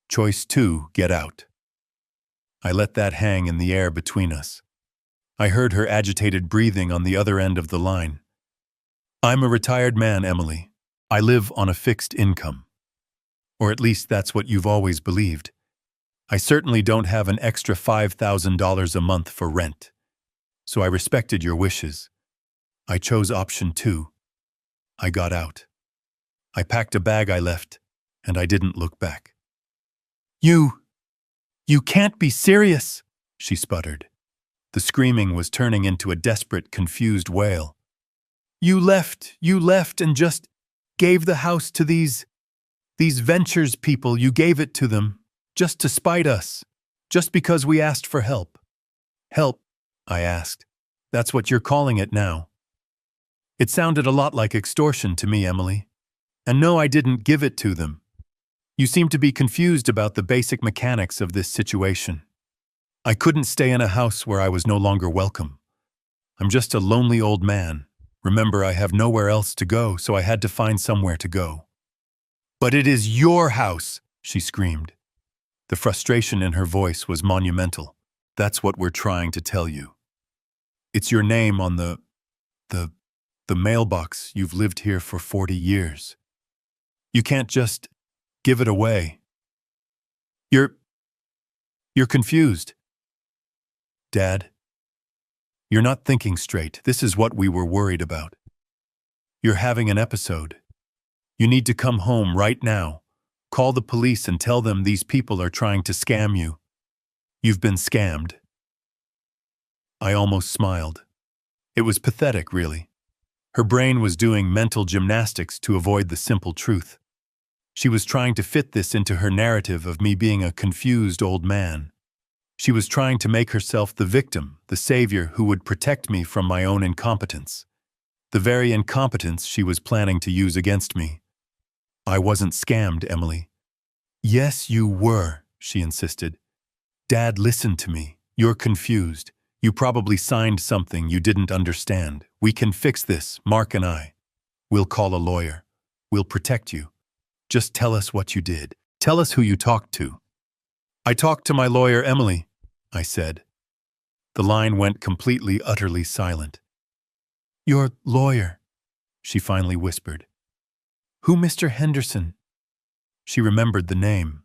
Choice 2, get out. I let that hang in the air between us. I heard her agitated breathing on the other end of the line. I'm a retired man, Emily. I live on a fixed income. Or at least that's what you've always believed. I certainly don't have an extra $5,000 a month for rent. So I respected your wishes. I chose option 2. I got out. I packed a bag I left, and I didn't look back. You can't be serious, she sputtered. The screaming was turning into a desperate, confused wail. You left and just gave the house to these ventures people. You gave it to them, just to spite us, just because we asked for help. Help, I asked. That's what you're calling it now. It sounded a lot like extortion to me, Emily. And no, I didn't give it to them. You seem to be confused about the basic mechanics of this situation. I couldn't stay in a house where I was no longer welcome. I'm just a lonely old man. Remember, I have nowhere else to go, so I had to find somewhere to go. But it is your house, she screamed. The frustration in her voice was monumental. That's what we're trying to tell you. It's your name on the mailbox. You've lived here for 40 years. You can't just give it away. You're confused. Dad, you're not thinking straight. This is what we were worried about. You're having an episode. You need to come home right now. Call the police and tell them these people are trying to scam you. You've been scammed. I almost smiled. It was pathetic, really. Her brain was doing mental gymnastics to avoid the simple truth. She was trying to fit this into her narrative of me being a confused old man. She was trying to make herself the victim, the savior who would protect me from my own incompetence. The very incompetence she was planning to use against me. I wasn't scammed, Emily. Yes, you were, she insisted. Dad, listen to me. You're confused. You probably signed something you didn't understand. We can fix this, Mark and I. We'll call a lawyer. We'll protect you. Just tell us what you did. Tell us who you talked to. I talked to my lawyer, Emily, I said. The line went completely, utterly silent. Your lawyer, she finally whispered. Who, Mr. Henderson? She remembered the name.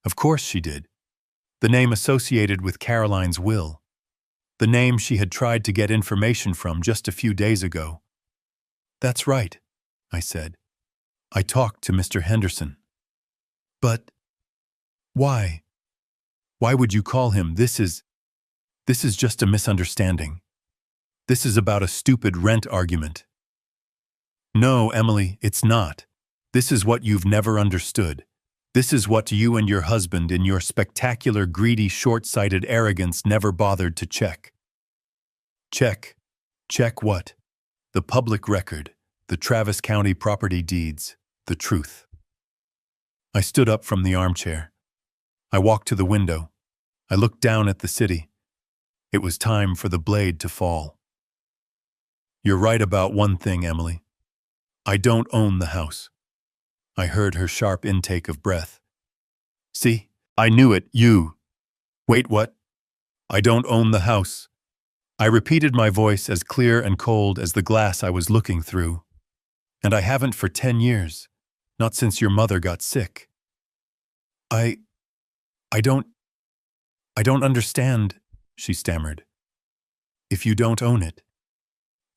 Of course she did. The name associated with Caroline's will. The name she had tried to get information from just a few days ago. That's right, I said. I talked to Mr. Henderson. But why? Why would you call him? This is just a misunderstanding. This is about a stupid rent argument. No, Emily, it's not. This is what you've never understood. This is what you and your husband in your spectacular, greedy, short-sighted arrogance never bothered to check. Check. Check what? The public record, the Travis County property deeds, the truth. I stood up from the armchair. I walked to the window. I looked down at the city. It was time for the blade to fall. You're right about one thing, Emily. I don't own the house. I heard her sharp intake of breath. See, I knew it, you. Wait, what? I don't own the house. I repeated my voice as clear and cold as the glass I was looking through. And I haven't for 10 years, not since your mother got sick. I don't understand, she stammered. If you don't own it,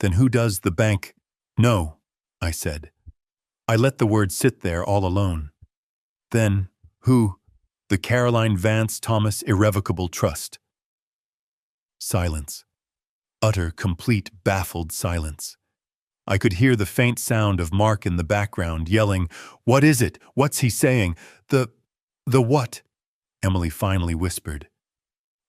then who does the bank? No, I said. I let the word sit there all alone. Then, who? The Caroline Vance Thomas Irrevocable Trust. Silence. Utter, complete, baffled silence. I could hear the faint sound of Mark in the background yelling, "What is it? What's he saying? The what?" Emily finally whispered.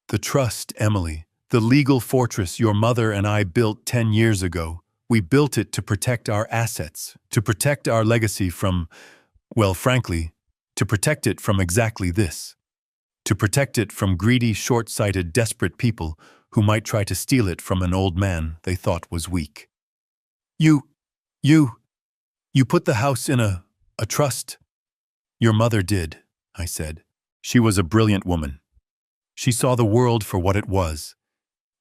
"The trust, Emily. The legal fortress your mother and I built 10 years ago. We built it to protect our assets, to protect our legacy from, well, frankly, to protect it from exactly this. To protect it from greedy, short-sighted, desperate people who might try to steal it from an old man they thought was weak. You put the house in a trust?" "Your mother did," I said. "She was a brilliant woman. She saw the world for what it was.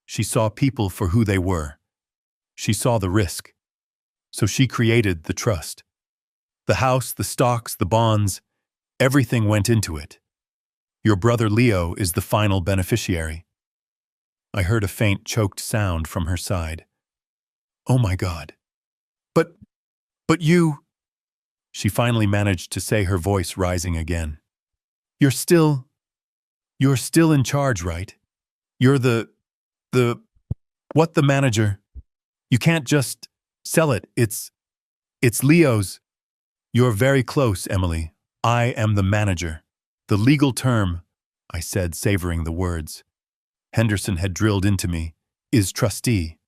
She saw people for who they were. She saw the risk. So she created the trust. The house, the stocks, the bonds, everything went into it. Your brother Leo is the final beneficiary." I heard a faint, choked sound from her side. "Oh my God. But you..." She finally managed to say, her voice rising again. You're still in charge, right? You're the manager? You can't just sell it. It's Leo's." "You're very close, Emily. I am the manager. The legal term," I said, savoring the words Henderson had drilled into me, "is trustee.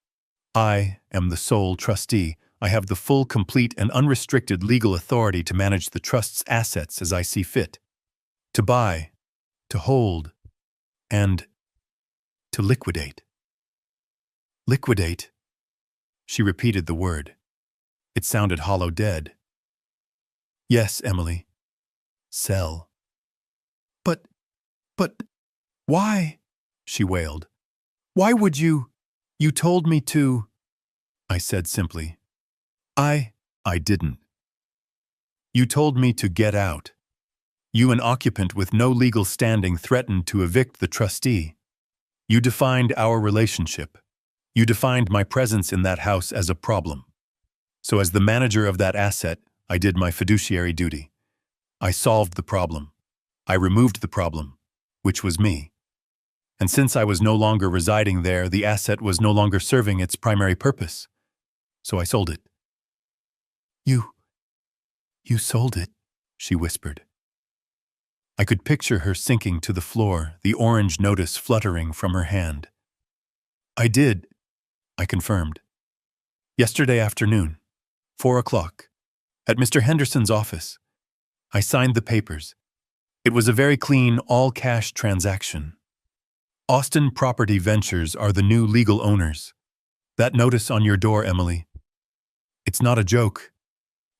I am the sole trustee. I have the full, complete, and unrestricted legal authority to manage the trust's assets as I see fit. To buy, to hold, and to liquidate." "Liquidate?" She repeated the word. It sounded hollow dead. "Yes, Emily. Sell." But, why?" she wailed. "Why would you? You told me to." I said simply, I didn't. "You told me to get out. You, an occupant with no legal standing, threatened to evict the trustee. You defined our relationship. You defined my presence in that house as a problem. So as the manager of that asset, I did my fiduciary duty. I solved the problem. I removed the problem, which was me. And since I was no longer residing there, the asset was no longer serving its primary purpose. So I sold it." You sold it," she whispered. I could picture her sinking to the floor, the orange notice fluttering from her hand. "I did," I confirmed. "Yesterday afternoon, 4 o'clock, at Mr. Henderson's office. I signed the papers. It was a very clean, all-cash transaction. Austin Property Ventures are the new legal owners. That notice on your door, Emily. It's not a joke.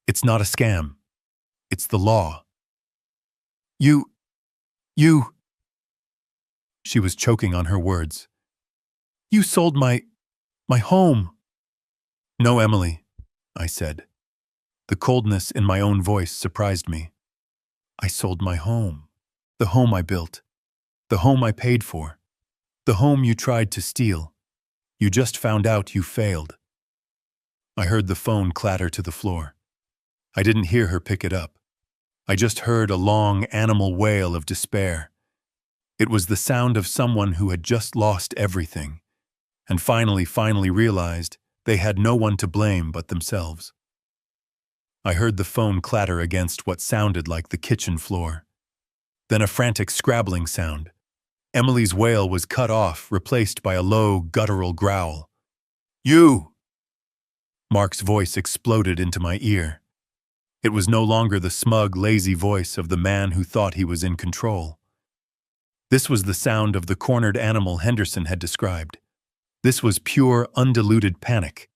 It's not a scam. It's the law." You... She was choking on her words. "You sold my home." "No, Emily," I said. The coldness in my own voice surprised me. "I sold my home. The home I built. The home I paid for. The home you tried to steal. You just found out you failed." I heard the phone clatter to the floor. I didn't hear her pick it up. I just heard a long animal wail of despair. It was the sound of someone who had just lost everything, and finally realized they had no one to blame but themselves. I heard the phone clatter against what sounded like the kitchen floor. Then a frantic scrabbling sound. Emily's wail was cut off, replaced by a low, guttural growl. "You!" Mark's voice exploded into my ear. It was no longer the smug, lazy voice of the man who thought he was in control. This was the sound of the cornered animal Henderson had described. This was pure, undiluted panic.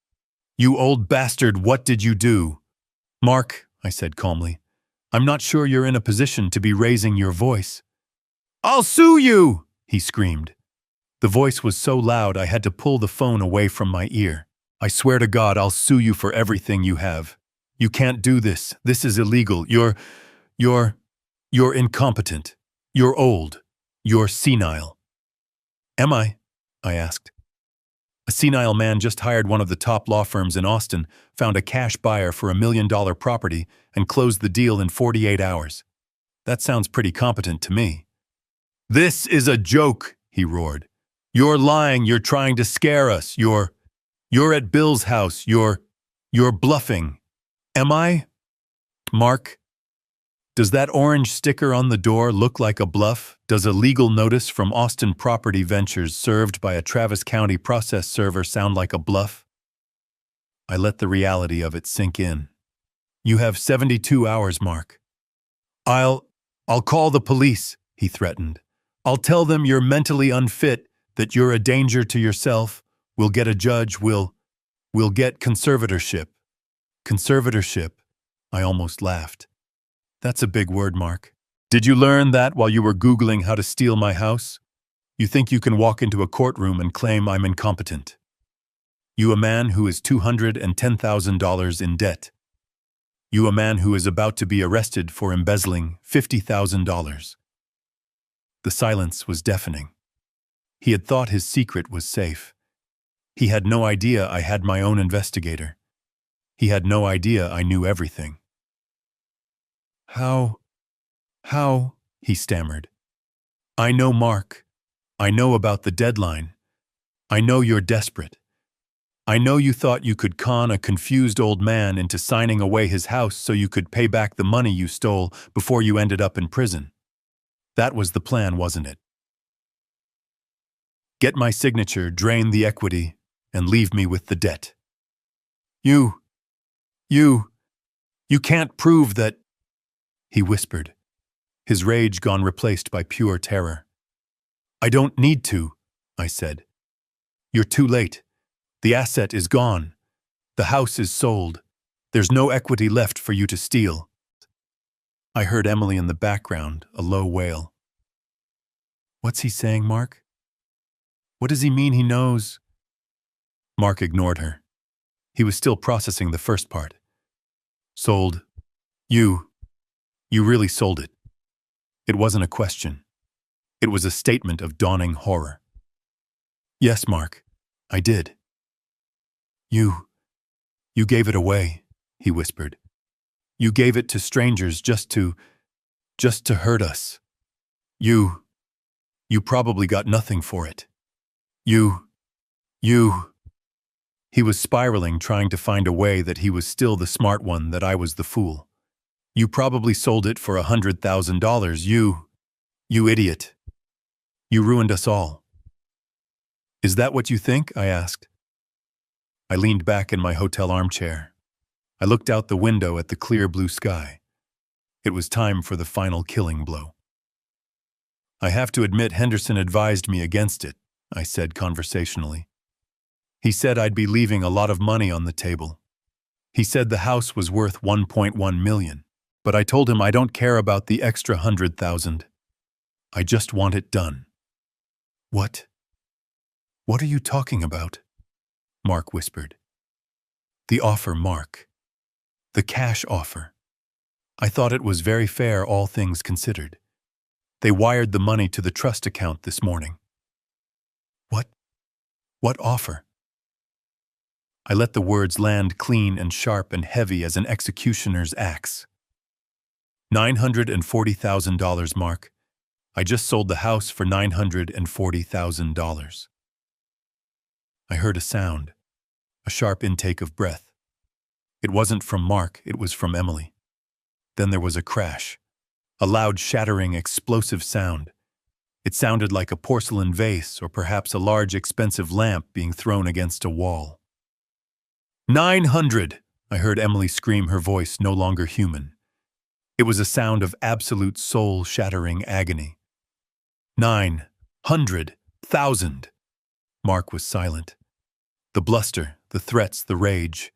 "You old bastard, what did you do?" "Mark," I said calmly, "I'm not sure you're in a position to be raising your voice." "I'll sue you!" he screamed. The voice was so loud I had to pull the phone away from my ear. "I swear to God, I'll sue you for everything you have. You can't do this. This is illegal. You're incompetent. You're old. You're senile." "Am I?" I asked. "A senile man just hired one of the top law firms in Austin, found a cash buyer for $1 million property, and closed the deal in 48 hours. That sounds pretty competent to me." "This is a joke," he roared. "You're lying. You're trying to scare us. You're at Bill's house. You're bluffing." "Am I?" "Mark, does that orange sticker on the door look like a bluff? Does a legal notice from Austin Property Ventures served by a Travis County process server sound like a bluff?" I let the reality of it sink in. "You have 72 hours, Mark." I'll call the police," he threatened. "I'll tell them you're mentally unfit, that you're a danger to yourself. We'll get a judge, we'll get conservatorship." "Conservatorship?" I almost laughed. "That's a big word, Mark. Did you learn that while you were Googling how to steal my house? You think you can walk into a courtroom and claim I'm incompetent? You, a man who is $210,000 in debt. You, a man who is about to be arrested for embezzling $50,000. The silence was deafening. He had thought his secret was safe. He had no idea I had my own investigator. He had no idea I knew everything. How, he stammered. "I know, Mark. I know about the deadline. I know you're desperate. I know you thought you could con a confused old man into signing away his house so you could pay back the money you stole before you ended up in prison. That was the plan, wasn't it? Get my signature, drain the equity, and leave me with the debt. You can't prove that," he whispered, his rage gone replaced by pure terror. "I don't need to," I said. "You're too late. The asset is gone. The house is sold. There's no equity left for you to steal." I heard Emily in the background, a low wail. "What's he saying, Mark? What does he mean he knows?" Mark ignored her. He was still processing the first part. "Sold. You really sold it." It wasn't a question. It was a statement of dawning horror. "Yes, Mark, I did." You gave it away," he whispered. "You gave it to strangers just to hurt us. You probably got nothing for it. You. He was spiraling, trying to find a way that he was still the smart one, that I was the fool. "You probably sold it for $100,000. You idiot. You ruined us all." "Is that what you think?" I asked. I leaned back in my hotel armchair. I looked out the window at the clear blue sky. It was time for the final killing blow. "I have to admit Henderson advised me against it," I said conversationally. "He said I'd be leaving a lot of money on the table. He said the house was worth $1.1 million, but I told him I don't care about the extra $100,000. I just want it done." What are you talking about?" Mark whispered. "The offer, Mark. The cash offer. I thought it was very fair, all things considered. They wired the money to the trust account this morning." What offer?" I let the words land clean and sharp and heavy as an executioner's axe. $940,000, Mark. I just sold the house for $940,000. I heard a sound, a sharp intake of breath. It wasn't from Mark, it was from Emily. Then there was a crash, a loud, shattering, explosive sound. It sounded like a porcelain vase or perhaps a large, expensive lamp being thrown against a wall. 900! I heard Emily scream, her voice no longer human. It was a sound of absolute soul-shattering agony. 900,000. Mark was silent. The bluster, the threats, the rage,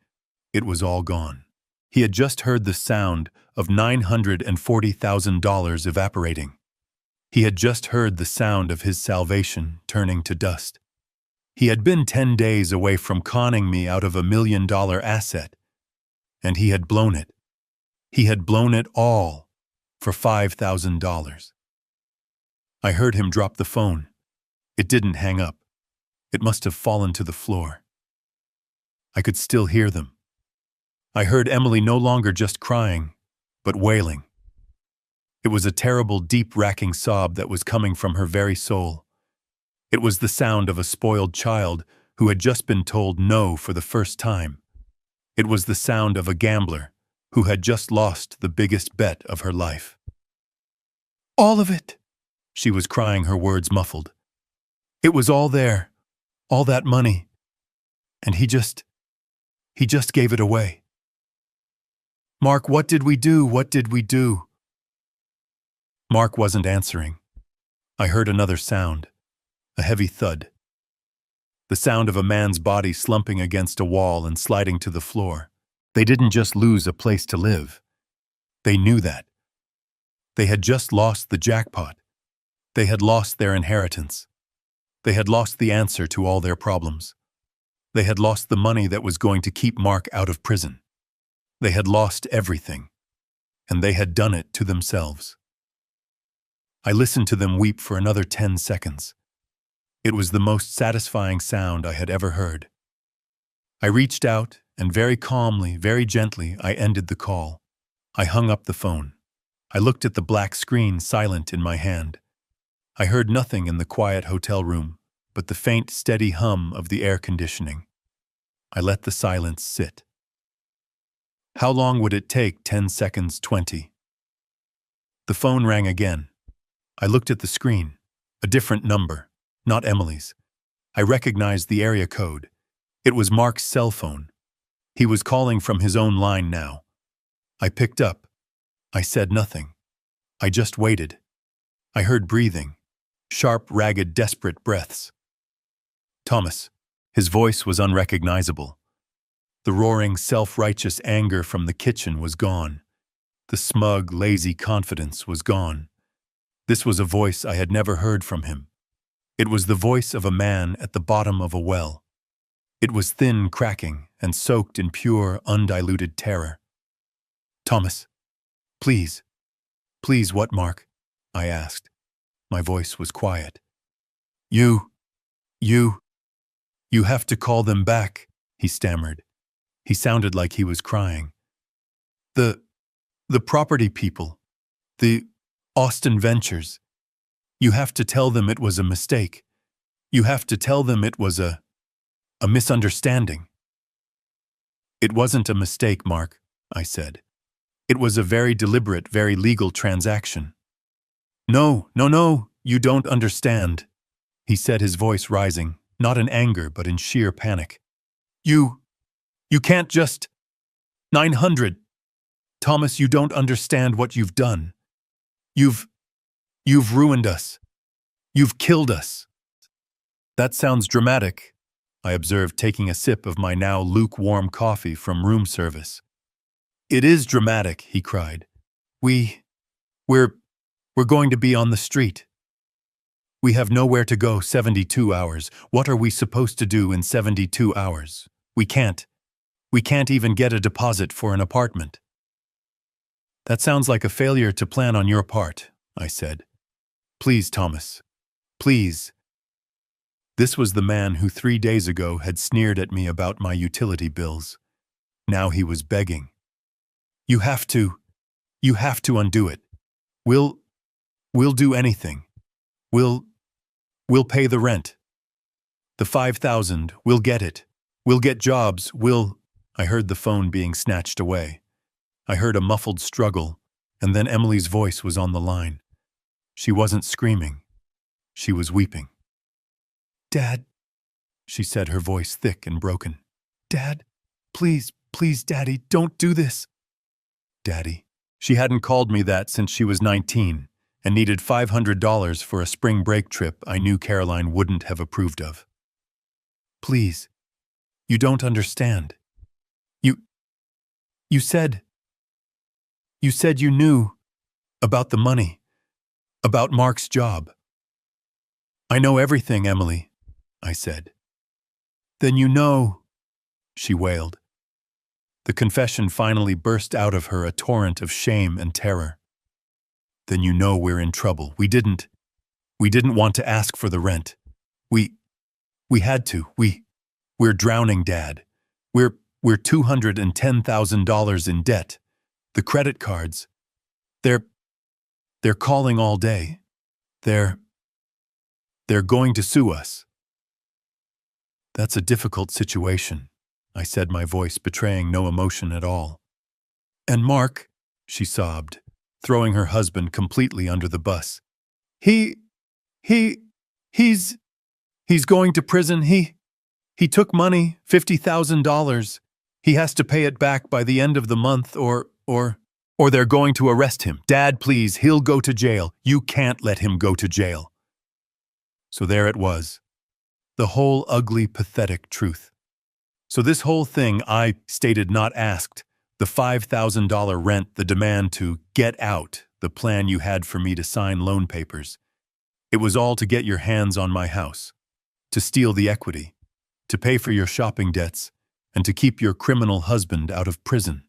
it was all gone. He had just heard the sound of $940,000 evaporating. He had just heard the sound of his salvation turning to dust. He had been 10 days away from conning me out of $1 million asset, and he had blown it. He had blown it all for $5,000. I heard him drop the phone. It didn't hang up. It must have fallen to the floor. I could still hear them. I heard Emily no longer just crying, but wailing. It was a terrible, deep-racking sob that was coming from her very soul. It was the sound of a spoiled child who had just been told no for the first time. It was the sound of a gambler who had just lost the biggest bet of her life. All of it, she was crying, her words muffled. It was all there, all that money, and he just gave it away. Mark, what did we do? What did we do? Mark wasn't answering. I heard another sound, a heavy thud. The sound of a man's body slumping against a wall and sliding to the floor. They didn't just lose a place to live. They knew that. They had just lost the jackpot. They had lost their inheritance. They had lost the answer to all their problems. They had lost the money that was going to keep Mark out of prison. They had lost everything, and they had done it to themselves. I listened to them weep for another 10 seconds. It was the most satisfying sound I had ever heard. I reached out, and very calmly, very gently, I ended the call. I hung up the phone. I looked at the black screen silent in my hand. I heard nothing in the quiet hotel room but the faint, steady hum of the air conditioning. I let the silence sit. How long would it take? 10 seconds, 20. The phone rang again. I looked at the screen. A different number, not Emily's. I recognized the area code. It was Mark's cell phone. He was calling from his own line now. I picked up. I said nothing. I just waited. I heard breathing. Sharp, ragged, desperate breaths. Thomas. His voice was unrecognizable. The roaring, self-righteous anger from the kitchen was gone. The smug, lazy confidence was gone. This was a voice I had never heard from him. It was the voice of a man at the bottom of a well. It was thin, cracking, and soaked in pure, undiluted terror. Thomas, please. Please, what, Mark? I asked. My voice was quiet. You have to call them back, he stammered. He sounded like he was crying. The property people, the Austin Ventures. You have to tell them it was a mistake. You have to tell them it was a misunderstanding. It wasn't a mistake, Mark, I said. It was a very deliberate, very legal transaction. No, you don't understand, he said, his voice rising, not in anger but in sheer panic. You can't just… 900. Thomas, you don't understand what you've done. You've ruined us. You've killed us. That sounds dramatic, I observed, taking a sip of my now lukewarm coffee from room service. It is dramatic, he cried. We're going to be on the street. We have nowhere to go 72 hours. What are we supposed to do in 72 hours? We can't even get a deposit for an apartment. That sounds like a failure to plan on your part, I said. Please, Thomas. Please. This was the man who 3 days ago had sneered at me about my utility bills. Now he was begging. You have to undo it. We'll do anything. We'll pay the rent. The 5,000, we'll get it. We'll get jobs, I heard the phone being snatched away. I heard a muffled struggle, and then Emily's voice was on the line. She wasn't screaming. She was weeping. Dad, she said, her voice thick and broken. Dad, please, Daddy, don't do this. Daddy. She hadn't called me that since she was 19, and needed $500 for a spring break trip I knew Caroline wouldn't have approved of. Please, you don't understand. You said you knew about the money, about Mark's job. I know everything, Emily, I said. Then you know, she wailed. The confession finally burst out of her, a torrent of shame and terror. Then you know we're in trouble. We didn't want to ask for the rent. We had to. We're drowning, Dad. We're $210,000 in debt. The credit cards, they're calling all day. They're going to sue us. That's a difficult situation, I said, my voice betraying no emotion at all. And Mark, she sobbed, throwing her husband completely under the bus. He's going to prison. He took money, $50,000. He has to pay it back by the end of the month or they're going to arrest him. Dad, please, he'll go to jail. You can't let him go to jail. So there it was. The whole ugly, pathetic truth. So this whole thing I stated not asked, the $5,000 rent, the demand to get out, the plan you had for me to sign loan papers. It was all to get your hands on my house, to steal the equity, to pay for your shopping debts, and to keep your criminal husband out of prison.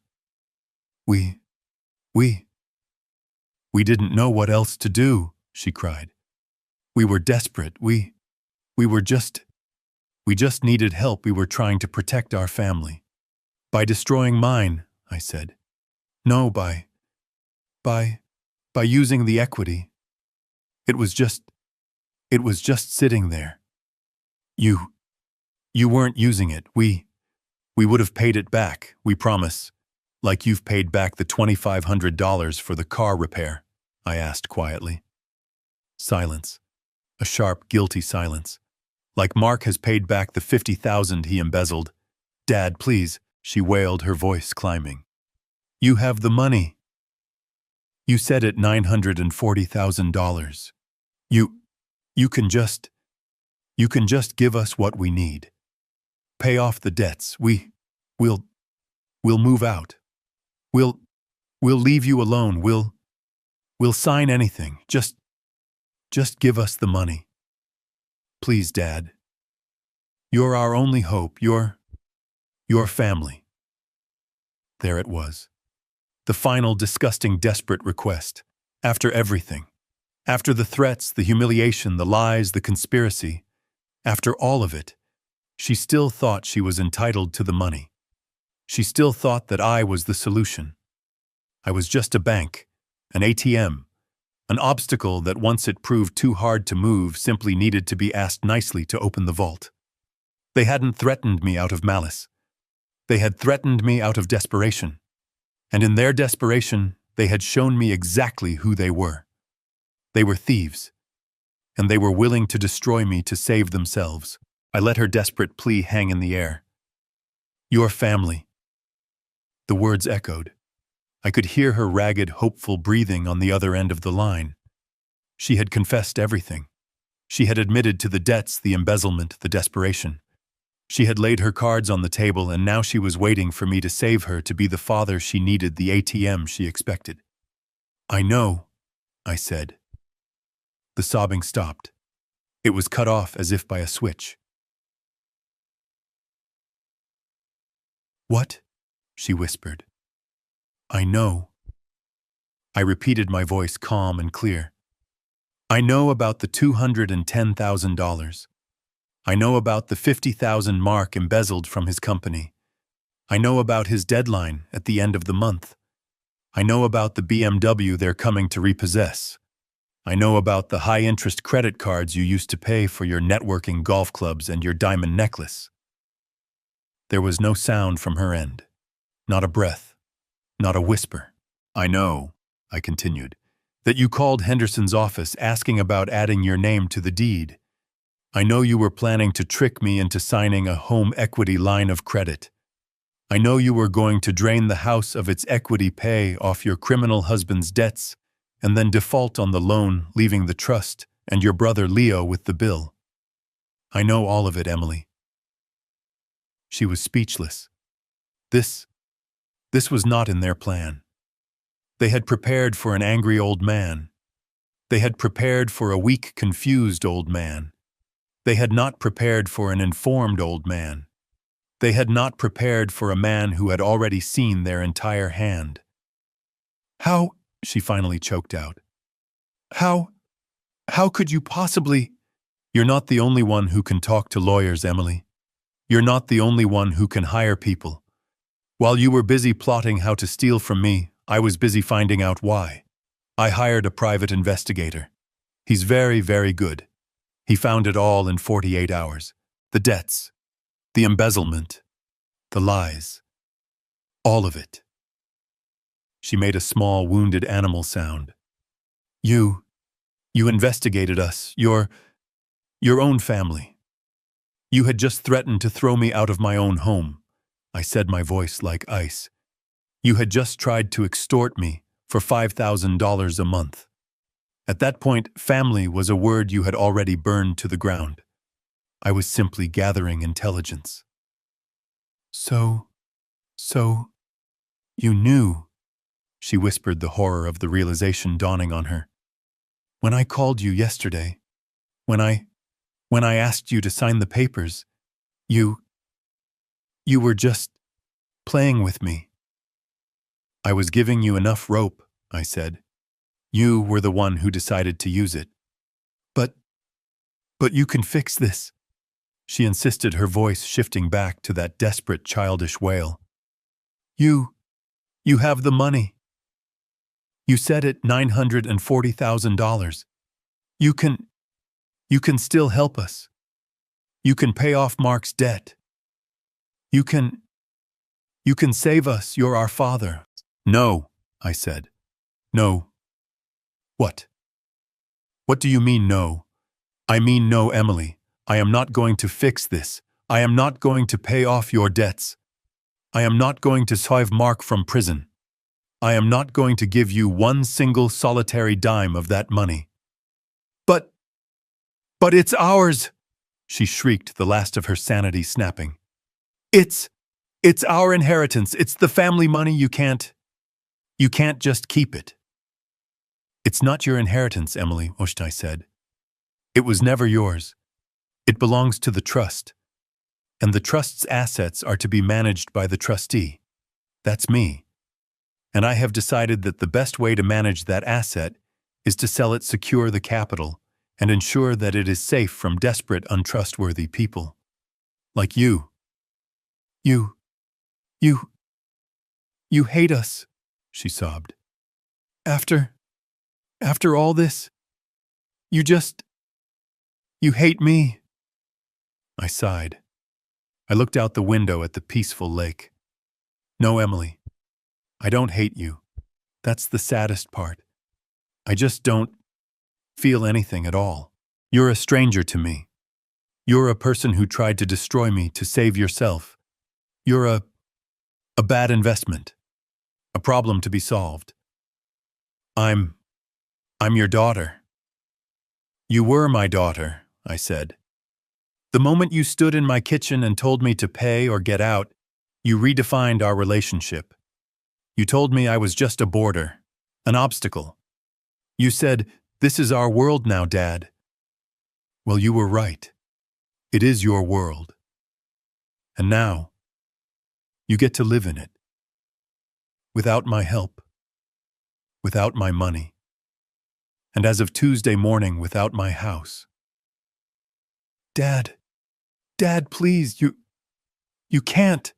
We didn't know what else to do, she cried. We were desperate. We just needed help. We were trying to protect our family. By destroying mine, I said. No, by using the equity. It was just sitting there. You weren't using it. We would have paid it back, we promise. Like you've paid back the $2,500 for the car repair, I asked quietly. Silence. A sharp, guilty silence. Like Mark has paid back the $50,000 he embezzled. Dad, please, she wailed, her voice climbing. You have the money. You said it, $940,000. You can just give us what we need. Pay off the debts. We'll move out. We'll leave you alone. We'll sign anything. Just give us the money. Please, Dad. You're our only hope. Your family. There it was. The final, disgusting, desperate request. After everything. After the threats, the humiliation, the lies, the conspiracy. After all of it, she still thought she was entitled to the money. She still thought that I was the solution. I was just a bank, an ATM, an obstacle that once it proved too hard to move simply needed to be asked nicely to open the vault. They hadn't threatened me out of malice. They had threatened me out of desperation. And in their desperation, they had shown me exactly who they were. They were thieves. And they were willing to destroy me to save themselves. I let her desperate plea hang in the air. Your family. The words echoed. I could hear her ragged, hopeful breathing on the other end of the line. She had confessed everything. She had admitted to the debts, the embezzlement, the desperation. She had laid her cards on the table, and now she was waiting for me to save her, to be the father she needed, the ATM she expected. I know, I said. The sobbing stopped. It was cut off as if by a switch. What? She whispered. I know. I repeated, my voice calm and clear. I know about the $210,000. I know about the $50,000 Mark embezzled from his company. I know about his deadline at the end of the month. I know about the BMW they're coming to repossess. I know about the high-interest credit cards you used to pay for your networking golf clubs and your diamond necklace. There was no sound from her end. Not a breath. Not a whisper. I know, I continued, that you called Henderson's office asking about adding your name to the deed. I know you were planning to trick me into signing a home equity line of credit. I know you were going to drain the house of its equity, pay off your criminal husband's debts, and then default on the loan, leaving the trust and your brother Leo with the bill. I know all of it, Emily. She was speechless. This was not in their plan. They had prepared for an angry old man. They had prepared for a weak, confused old man. They had not prepared for an informed old man. They had not prepared for a man who had already seen their entire hand. How, she finally choked out. How could you possibly? You're not the only one who can talk to lawyers, Emily. You're not the only one who can hire people. While you were busy plotting how to steal from me, I was busy finding out why. I hired a private investigator. He's very, very good. He found it all in 48 hours. The debts, the embezzlement, the lies. All of it. She made a small, wounded animal sound. You investigated us, your own family. You had just threatened to throw me out of my own home. I said, my voice like ice. You had just tried to extort me for $5,000 a month. At that point, family was a word you had already burned to the ground. I was simply gathering intelligence. So, you knew, she whispered, the horror of the realization dawning on her. When I called you yesterday, when I asked you to sign the papers, you were just playing with me. I was giving you enough rope, I said. You were the one who decided to use it. But you can fix this, she insisted, her voice shifting back to that desperate, childish wail. You have the money. You said it, $940,000. You can still help us. You can pay off Mark's debt. You can save us. You're our father. No, I said. No. What? What do you mean, no? I mean, no, Emily. I am not going to fix this. I am not going to pay off your debts. I am not going to save Mark from prison. I am not going to give you one single solitary dime of that money. But it's ours, she shrieked, the last of her sanity snapping. It's our inheritance. It's the family money. You can't just keep it. It's not your inheritance, Emily, Ushtai said. It was never yours. It belongs to the trust. And the trust's assets are to be managed by the trustee. That's me. And I have decided that the best way to manage that asset is to sell it, secure the capital, and ensure that it is safe from desperate, untrustworthy people. Like you. You hate us, she sobbed. After all this, you hate me. I sighed. I looked out the window at the peaceful lake. No, Emily, I don't hate you. That's the saddest part. I just don't feel anything at all. You're a stranger to me. You're a person who tried to destroy me to save yourself. You're a bad investment. A problem to be solved. I'm your daughter. You were my daughter, I said. The moment you stood in my kitchen and told me to pay or get out, you redefined our relationship. You told me I was just a border, an obstacle. You said, "This is our world now, Dad." Well, you were right. It is your world. And now, you get to live in it. Without my help. Without my money. And as of Tuesday morning, without my house. Dad, please, you can't.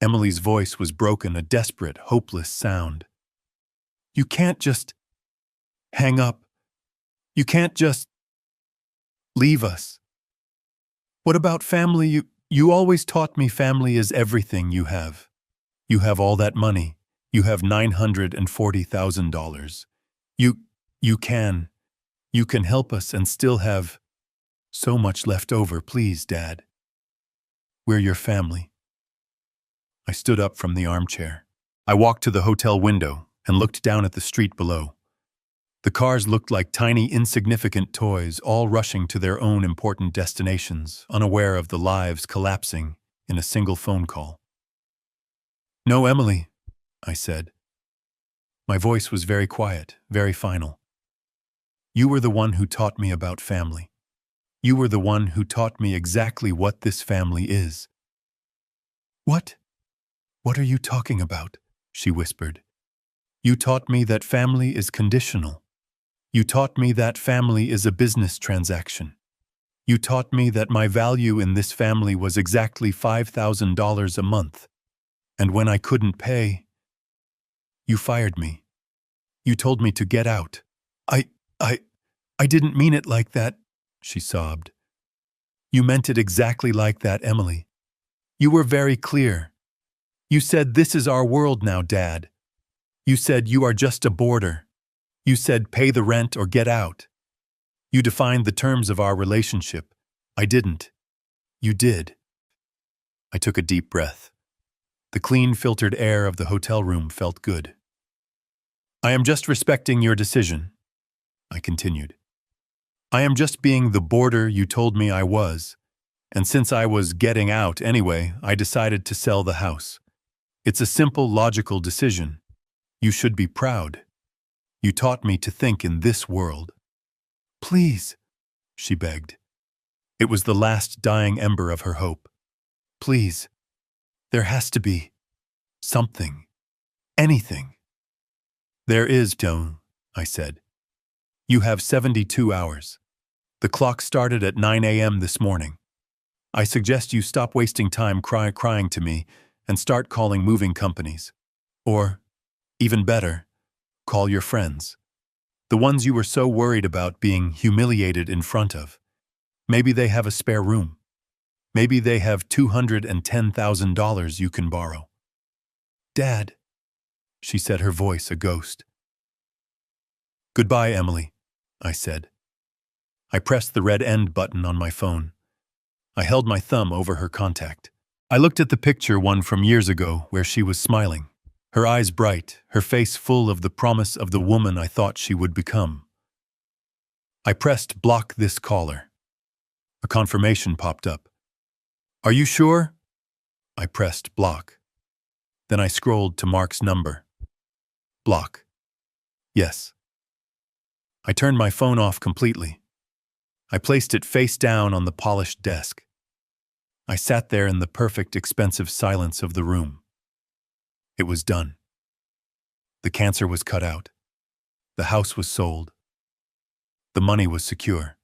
Emily's voice was broken, a desperate, hopeless sound. You can't just hang up. You can't just leave us. What about family? You always taught me family is everything you have. You have all that money. You have $940,000. You can help us and still have so much left over. Please, Dad. We're your family. I stood up from the armchair. I walked to the hotel window, and looked down at the street below. The cars looked like tiny, insignificant toys, all rushing to their own important destinations, unaware of the lives collapsing in a single phone call. "No, Emily," I said. My voice was very quiet, very final. "You were the one who taught me about family. You were the one who taught me exactly what this family is." "What? What are you talking about?" she whispered. "You taught me that family is conditional. You taught me that family is a business transaction. You taught me that my value in this family was exactly $5,000 a month. And when I couldn't pay, you fired me. You told me to get out. I didn't mean it like that," she sobbed. "You meant it exactly like that, Emily. You were very clear. You said, 'This is our world now, Dad.' You said, 'You are just a boarder.' You said, 'Pay the rent or get out.' You defined the terms of our relationship. I didn't. You did." I took a deep breath. The clean, filtered air of the hotel room felt good. "I am just respecting your decision," I continued. "I am just being the boarder you told me I was, and since I was getting out anyway, I decided to sell the house. It's a simple, logical decision. You should be proud. You taught me to think in this world." "Please," she begged. It was the last dying ember of her hope. "Please, there has to be something, anything." "There is, Joan," I said. "You have 72 hours. The clock started at 9 a.m. this morning. I suggest you stop wasting time crying to me and start calling moving companies. Or, even better, call your friends. The ones you were so worried about being humiliated in front of. Maybe they have a spare room. Maybe they have $210,000 you can borrow." "Dad," she said, her voice a ghost. "Goodbye, Emily," I said. I pressed the red end button on my phone. I held my thumb over her contact. I looked at the picture, one from years ago, where she was smiling. Her eyes bright, her face full of the promise of the woman I thought she would become. I pressed block this caller. A confirmation popped up. "Are you sure?" I pressed block. Then I scrolled to Mark's number. Block. Yes. I turned my phone off completely. I placed it face down on the polished desk. I sat there in the perfect, expensive silence of the room. It was done. The cancer was cut out. The house was sold. The money was secure.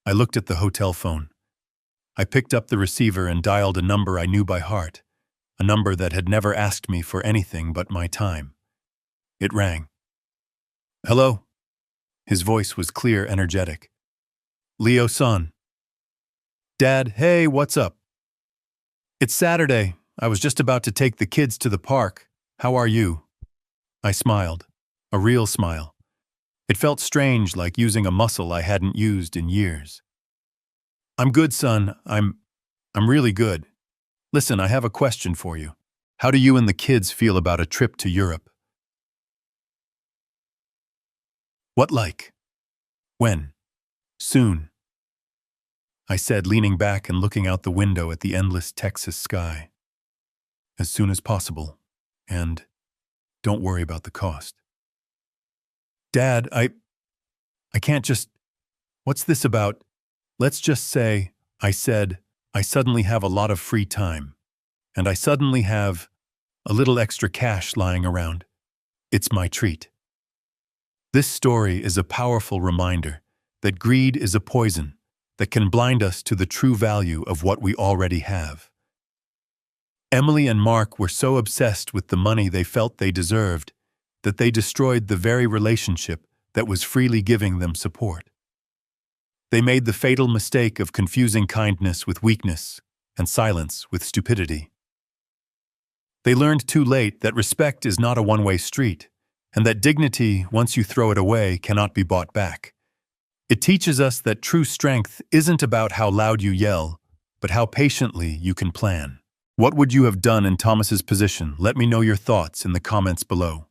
I looked at the hotel phone. I picked up the receiver and dialed a number I knew by heart, a number that had never asked me for anything but my time. It rang. "Hello?" His voice was clear, energetic. "Leo-san." "Dad, hey, what's up?" "It's Saturday. I was just about to take the kids to the park. How are you?" I smiled. A real smile. It felt strange, like using a muscle I hadn't used in years. "I'm good, son. I'm really good. Listen, I have a question for you. How do you and the kids feel about a trip to Europe?" "What like? When? Soon?" I said, leaning back and looking out the window at the endless Texas sky. "As soon as possible. And don't worry about the cost." "Dad, I can't just... What's this about? Let's just say," I said, "I suddenly have a lot of free time. And I suddenly have a little extra cash lying around. It's my treat." This story is a powerful reminder that greed is a poison that can blind us to the true value of what we already have. Emily and Mark were so obsessed with the money they felt they deserved that they destroyed the very relationship that was freely giving them support. They made the fatal mistake of confusing kindness with weakness and silence with stupidity. They learned too late that respect is not a one-way street, and that dignity, once you throw it away, cannot be bought back. It teaches us that true strength isn't about how loud you yell, but how patiently you can plan. What would you have done in Thomas's position? Let me know your thoughts in the comments below.